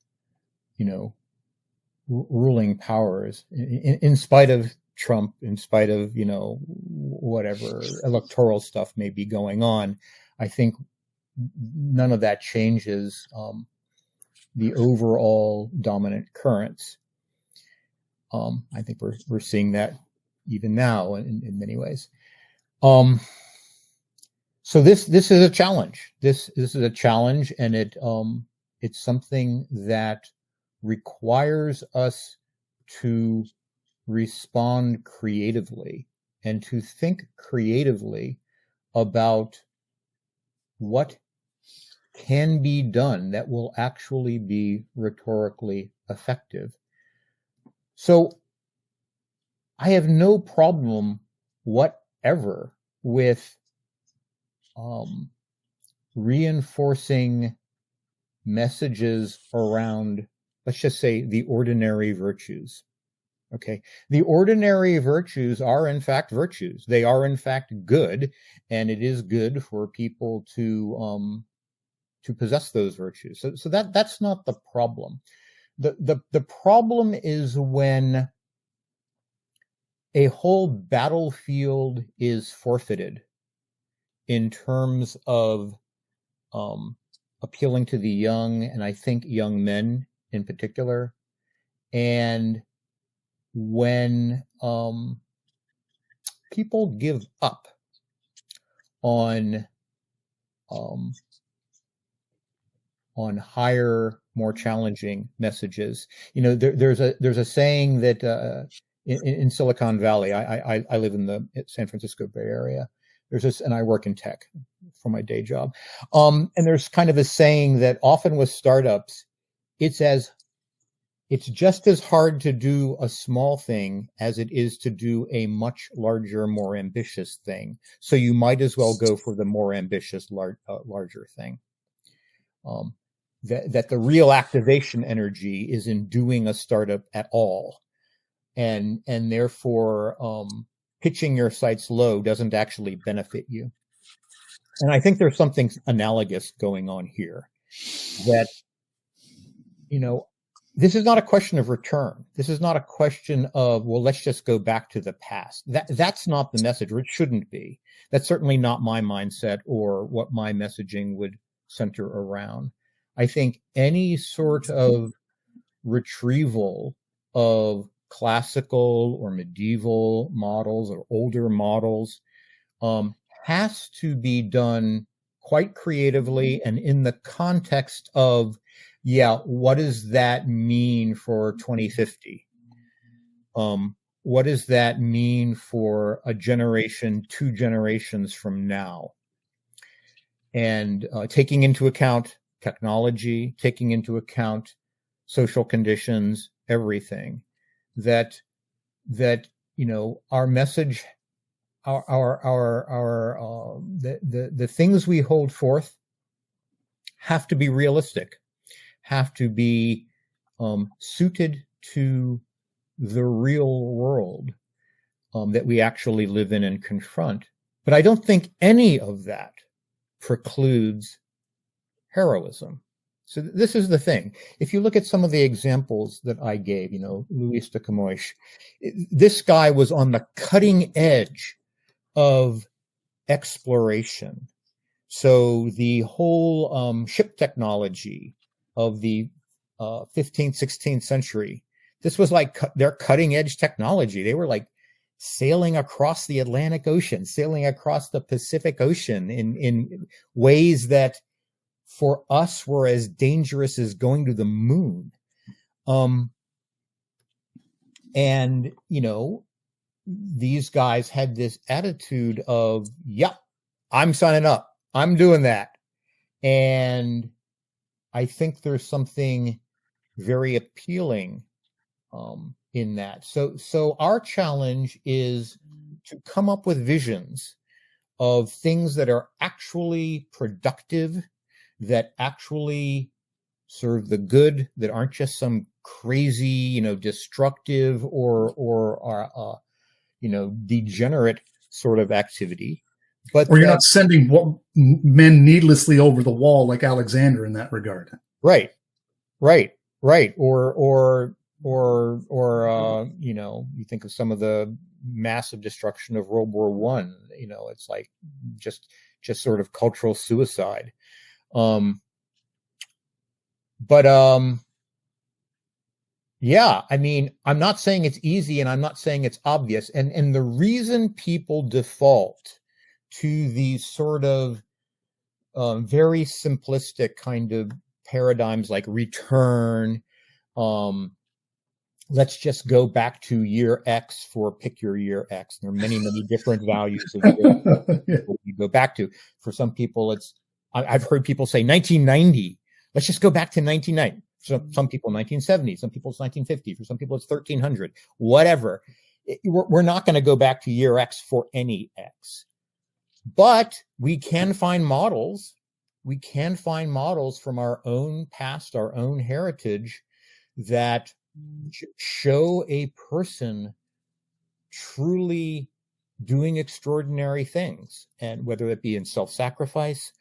ruling powers, in spite of Trump, in spite of whatever electoral stuff may be going on. I think none of that changes the overall dominant currents. I think we're seeing that even now in many ways. So this is a challenge. This is a challenge, and it's something that requires us to respond creatively and to think creatively about what can be done that will actually be rhetorically effective. So I have no problem whatever with reinforcing messages around, let's just say, the ordinary virtues. Okay. The ordinary virtues are in fact virtues. They are in fact good, and it is good for people to possess those virtues. So that's not the problem. The problem is when a whole battlefield is forfeited in terms of appealing to the young, and I think young men in particular, and when people give up on higher, more challenging messages. There's a saying that in Silicon Valley, I live in the San Francisco Bay Area. There's this, and I work in tech for my day job. And there's kind of a saying that often with startups, it's just as hard to do a small thing as it is to do a much larger, more ambitious thing. So you might as well go for the more ambitious, larger thing. That the real activation energy is in doing a startup at all. And therefore, pitching your sights low doesn't actually benefit you. And I think there's something analogous going on here, that, this is not a question of return. This is not a question of, well, let's just go back to the past. That's not the message, or it shouldn't be. That's certainly not my mindset or what my messaging would center around. I think any sort of retrieval of classical or medieval models or older models has to be done quite creatively and in the context of, what does that mean for 2050? What does that mean for a generation, 2 generations from now? And taking into account technology, taking into account social conditions, everything, that our message, the things we hold forth have to be realistic, have to be suited to the real world that we actually live in and confront. But I don't think any of that precludes heroism. So this is the thing. If you look at some of the examples that I gave, Luis de Camões, this guy was on the cutting edge of exploration. So the whole ship technology of the 15th, 16th century, this was like their cutting edge technology. They were like sailing across the Atlantic Ocean, sailing across the Pacific Ocean in ways that for us were as dangerous as going to the moon. And, these guys had this attitude of, I'm signing up. I'm doing that. And I think there's something very appealing in that. So our challenge is to come up with visions of things that are actually productive, that actually serve the good, that aren't just some crazy, destructive or degenerate sort of activity. But or you're not sending men needlessly over the wall like Alexander in that regard. Right. Or you think of some of the massive destruction of World War One. It's like just sort of cultural suicide. I'm not saying it's easy, and I'm not saying it's obvious. And the reason people default to these sort of very simplistic kind of paradigms like return, let's just go back to year X for pick your year X. There are many, many different values of year you go back to. For some people, I've heard people say 1990. Let's just go back to 1990. So some people 1970, some people it's 1950, for some people it's 1300, whatever. We're not going to go back to year X for any X. But we can find models. We can find models from our own past, our own heritage, that show a person truly doing extraordinary things. And whether it be in self-sacrifice,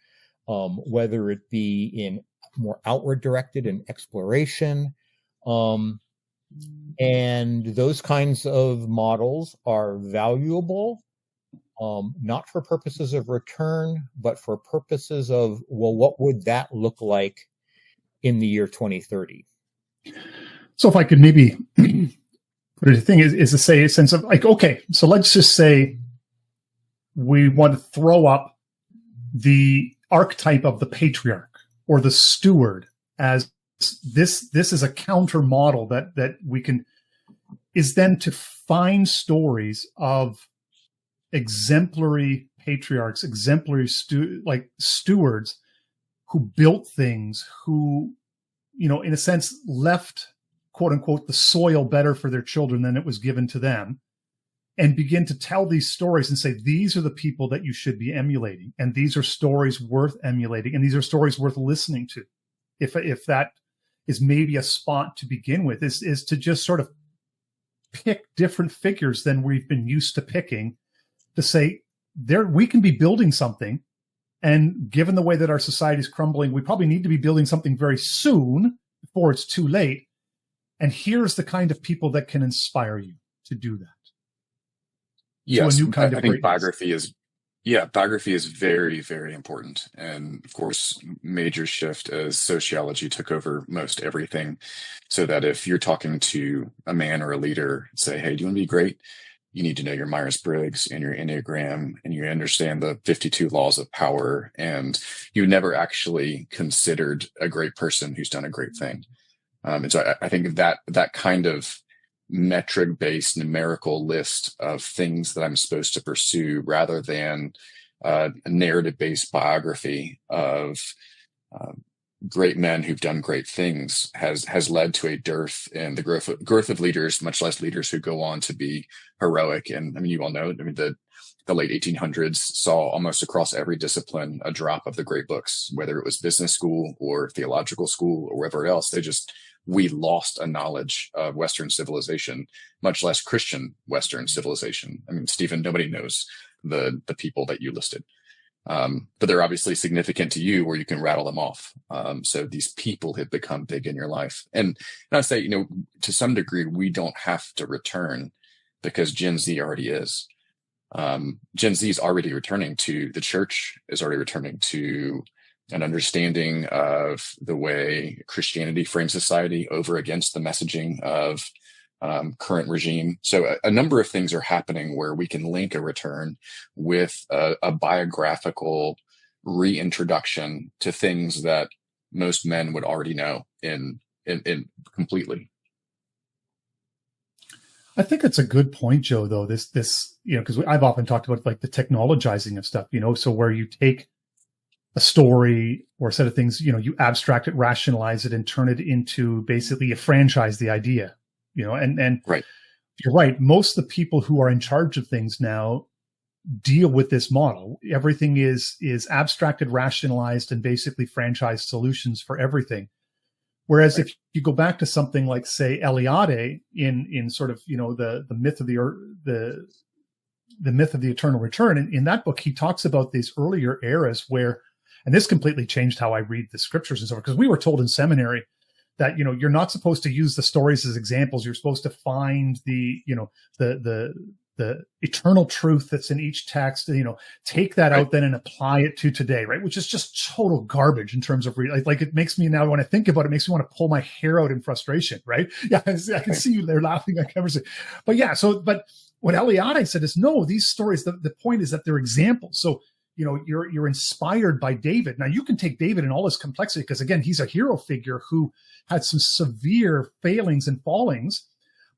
whether it be in more outward directed in exploration. And those kinds of models are valuable, not for purposes of return, but for purposes of, what would that look like in the year 2030? So if I could maybe put it, the thing is to say a sense of like, okay, so let's just say we want to throw up the archetype of the patriarch or the steward as this is a counter model that we can, is then to find stories of exemplary patriarchs, exemplary stewards who built things, who, in a sense left, quote unquote, the soil better for their children than it was given to them, and begin to tell these stories and say, these are the people that you should be emulating. And these are stories worth emulating. And these are stories worth listening to. If that is maybe a spot to begin with, is to just sort of pick different figures than we've been used to picking, to say, we can be building something. And given the way that our society is crumbling, we probably need to be building something very soon before it's too late. And here's the kind of people that can inspire you to do that. Yes, to a new kind of I think biography is Yeah, biography is very, very important. And of course, major shift as sociology took over most everything. So that if you're talking to a man or a leader, say, hey, do you want to be great? You need to know your Myers-Briggs and your Enneagram, and you understand the 52 laws of power. And you never actually considered a great person who's done a great thing. And so I think that kind of metric-based numerical list of things that I'm supposed to pursue, rather than a narrative-based biography of great men who've done great things, has led to a dearth in the growth of leaders, much less leaders who go on to be heroic. And I mean, you all know, I mean, the late 1800s saw almost across every discipline a drop of the great books, whether it was business school or theological school or wherever else. We lost a knowledge of Western civilization, much less Christian Western civilization. I mean, Stephen, nobody knows the people that you listed. But they're obviously significant to you, where you can rattle them off. So these people have become big in your life. And I say, to some degree, we don't have to return, because Gen Z already is. Gen Z is already returning to the church, is already returning to an understanding of the way Christianity frames society over against the messaging of current regime. So a number of things are happening where we can link a return with a biographical reintroduction to things that most men would already know in completely. I think it's a good point, Joe, though, this, because I've often talked about like the technologizing of stuff, so where you take a story or a set of things, you abstract it, rationalize it, and turn it into basically a franchise, the idea, and right. You're right. Most of the people who are in charge of things now deal with this model. Everything is abstracted, rationalized, and basically franchise solutions for everything. Whereas if you go back to something like, say, Eliade in sort of, the myth of the myth of the eternal return, in that book, he talks about these earlier eras where, and this completely changed how I read the scriptures and so forth, because we were told in seminary that, you're not supposed to use the stories as examples. You're supposed to find the eternal truth that's in each text, take that out then and apply it to today, right? Which is just total garbage in terms of like it makes me now, when I think about it, makes me want to pull my hair out in frustration, right? Yeah, I can see you there laughing. I can say, but yeah, but what Eliade said is, no, these stories, the point is that they're examples. So, you're inspired by David. Now you can take David in all his complexity, because again, he's a hero figure who had some severe failings and fallings,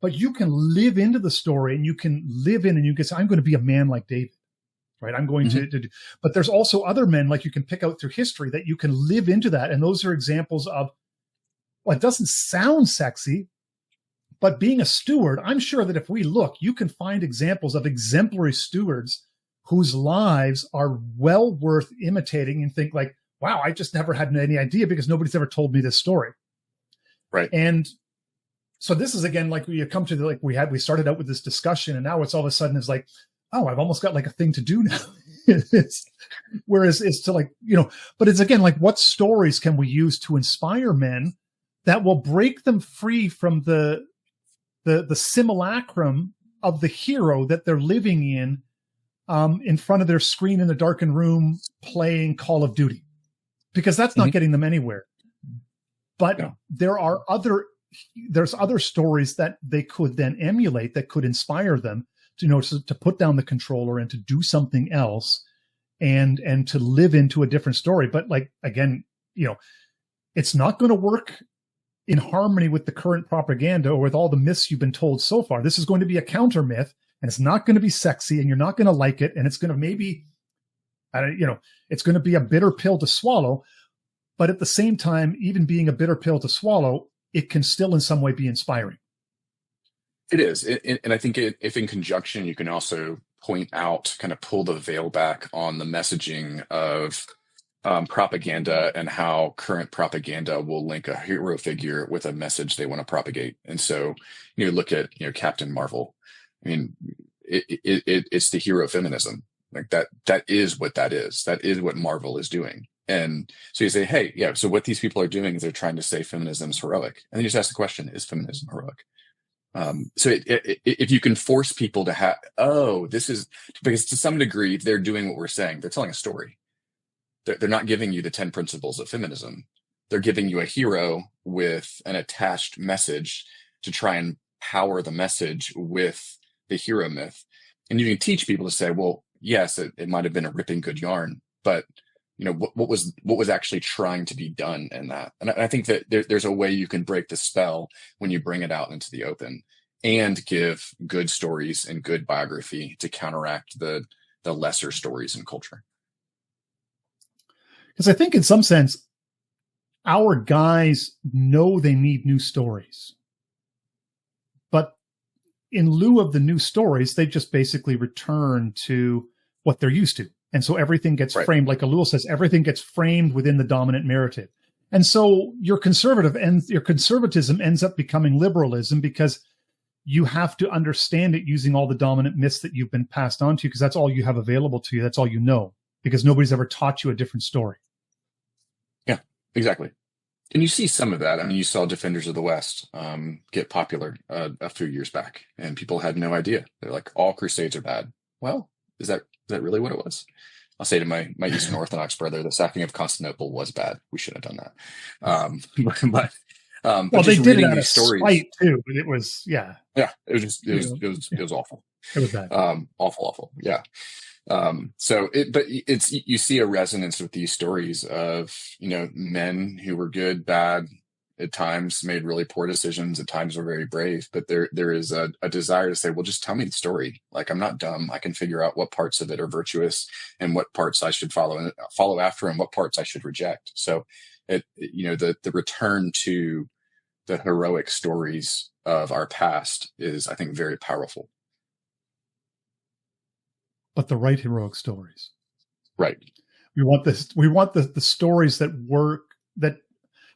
but you can live into the story and you can live in, and you can say, I'm going to be a man like David, right? I'm going to do, but there's also other men like you can pick out through history that you can live into that. And those are examples of, well, it doesn't sound sexy, but being a steward, I'm sure that if we look, you can find examples of exemplary stewards whose lives are well worth imitating, and think like, wow, I just never had any idea because nobody's ever told me this story. Right. And so this is, again, like we come to we started out with this discussion, and now it's all of a sudden is like, oh, I've almost got like a thing to do now. Whereas it's to like, but it's again, like, what stories can we use to inspire men that will break them free from the simulacrum of the hero that they're living in front of their screen in a darkened room playing Call of Duty, because that's not getting them anywhere. But there's other stories that they could then emulate that could inspire them to put down the controller and to do something else and to live into a different story. But like, again, it's not going to work in harmony with the current propaganda or with all the myths you've been told so far. This is going to be a counter myth, and it's not going to be sexy, and you're not going to like it. And it's going to it's going to be a bitter pill to swallow. But at the same time, even being a bitter pill to swallow, it can still in some way be inspiring. It is. And I think if in conjunction, you can also point out, kind of pull the veil back on the messaging of propaganda, and how current propaganda will link a hero figure with a message they want to propagate. And so you look at, Captain Marvel. I mean, it's the hero feminism. Like that is what that is. That is what Marvel is doing. And so you say, hey, yeah, so what these people are doing is they're trying to say feminism is heroic. And then you just ask the question, is feminism heroic? So if you can force people to have, this is, because to some degree they're doing what we're saying. They're telling a story. They're not giving you the 10 principles of feminism. They're giving you a hero with an attached message to try and power the message with the hero myth. And you can teach people to say, well, yes, it might have been a ripping good yarn, but what was actually trying to be done in that? And I think that there's a way you can break the spell when you bring it out into the open and give good stories and good biography to counteract the lesser stories in culture. Because I think in some sense, our guys know they need new stories. But in lieu of the new stories, they just basically return to what they're used to. And so everything gets framed, like Alul says, everything gets framed within the dominant narrative. And so your conservatism ends up becoming liberalism because you have to understand it using all the dominant myths that you've been passed on to you, because that's all you have available to you. That's all you know, because nobody's ever taught you a different story. Yeah, exactly. And you see some of that. I mean, you saw Defenders of the West get popular a few years back, and people had no idea. They're like, all Crusades are bad. Well, is that really what it was? I'll say to my Eastern Orthodox brother, the sacking of Constantinople was bad. We should have done that. But they did it out of spite too. But it was, it was awful. It was bad. Awful. Yeah. You see a resonance with these stories of, men who were good, bad, at times made really poor decisions, at times were very brave, but there is a desire to say, well, just tell me the story. Like, I'm not dumb. I can figure out what parts of it are virtuous and what parts I should follow after and what parts I should reject. So the return to the heroic stories of our past is, I think, very powerful. But the right heroic stories. Right. We want the stories that work, that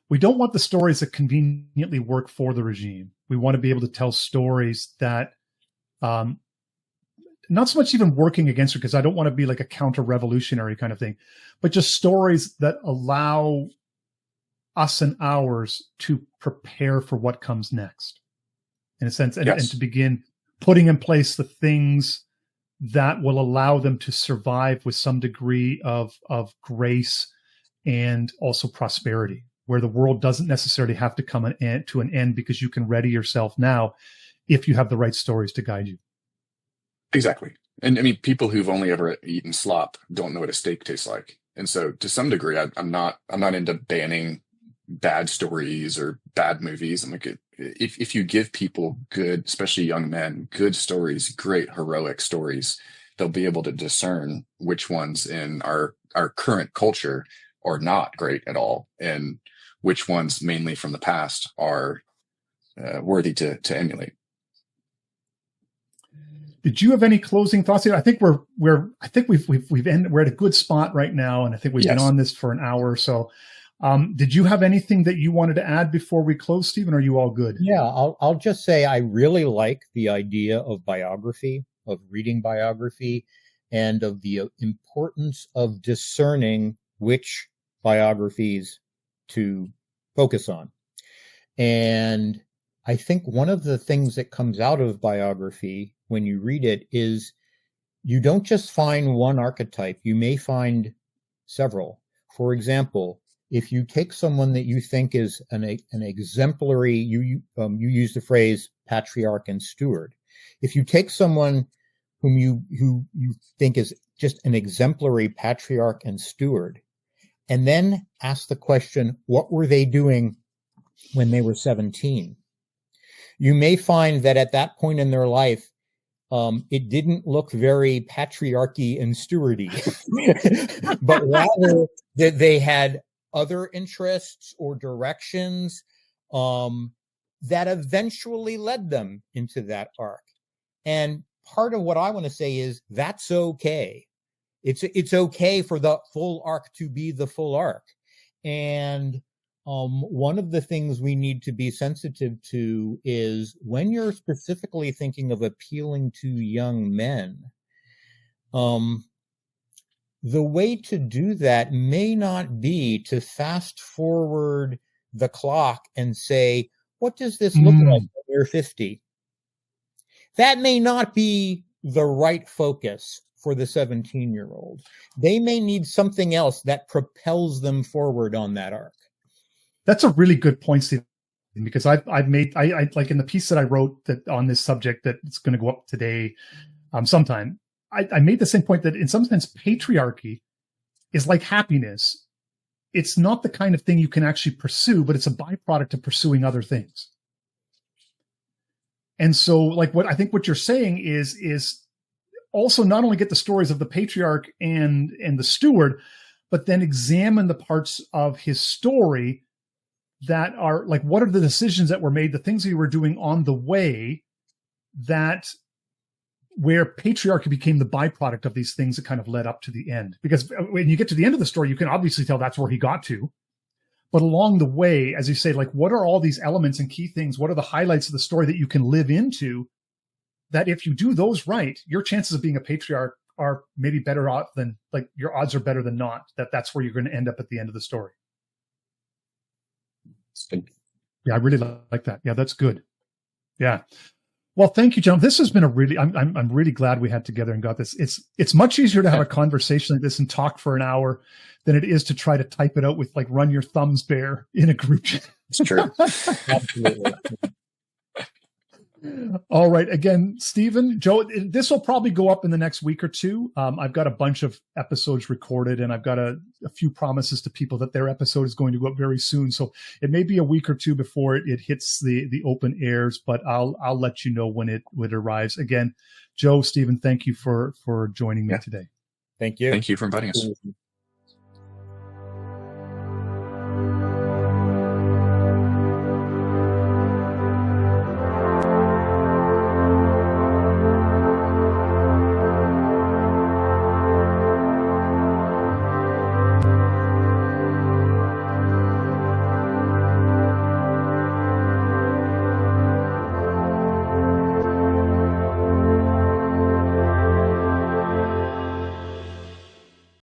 we don't want the stories that conveniently work for the regime. We want to be able to tell stories that, not so much even working against it, because I don't want to be like a counter-revolutionary kind of thing, but just stories that allow us and ours to prepare for what comes next, in a sense, and to begin putting in place the things that will allow them to survive with some degree of grace and also prosperity, where the world doesn't necessarily have to come to an end, because you can ready yourself now if you have the right stories to guide you. Exactly. And I mean, people who've only ever eaten slop don't know what a steak tastes like. And so to some degree, I'm not into banning bad stories or bad movies. I'm like, if you give people good, especially young men, good stories, great heroic stories, they'll be able to discern which ones in our current culture are not great at all, and which ones mainly from the past are worthy to emulate. Did you have any closing thoughts here? I think we're at a good spot right now, and I think we've been on this for an hour or so. Did you have anything that you wanted to add before we close, Stephen? Or are you all good? Yeah, I'll just say I really like the idea of biography, of reading biography, and of the importance of discerning which biographies to focus on. And I think one of the things that comes out of biography when you read it is you don't just find one archetype, you may find several. For example, if you take someone that you think is an exemplary, you use the phrase patriarch and steward. If you take someone who you think is just an exemplary patriarch and steward, and then ask the question, what were they doing when they were 17? You may find that at that point in their life, it didn't look very patriarchy and stewardy, but rather that they had other interests or directions that eventually led them into that arc. And part of what I want to say is that's okay. It's okay for the full arc to be the full arc. And one of the things we need to be sensitive to is when you're specifically thinking of appealing to young men, the way to do that may not be to fast forward the clock and say, what does this look like when you're 50? That may not be the right focus for the 17-year-old. They may need something else that propels them forward on that arc. That's a really good point, Steve, because I like in the piece that I wrote that on this subject that it's going to go up today sometime, I made the same point that in some sense patriarchy is like happiness. It's not the kind of thing you can actually pursue, but it's a byproduct of pursuing other things. And so like what you're saying is also not only get the stories of the patriarch and the steward, but then examine the parts of his story that are like, what are the decisions that were made, the things that you were doing on the way that where patriarchy became the byproduct of these things that kind of led up to the end. Because when you get to the end of the story, you can obviously tell that's where he got to. But along the way, as you say, like, what are all these elements and key things? What are the highlights of the story that you can live into that if you do those right, your chances of being a patriarch are maybe better off than, like, your odds are better than not, that's where you're going to end up at the end of the story. Yeah, I really like that. Yeah, that's good. Yeah. Well, thank you, John. This has been I'm really glad we had together and got this. It's much easier to have a conversation like this and talk for an hour than it is to try to type it out with like run your thumbs bare in a group chat. It's true. Absolutely. All right. Again, Stephen, Joe, this will probably go up in the next week or two. I've got a bunch of episodes recorded and I've got a few promises to people that their episode is going to go up very soon. So it may be a week or two before it hits the open airs, but I'll let you know when it arrives. Again, Joe, Stephen, thank you for joining me today. Thank you. Thank you for inviting us.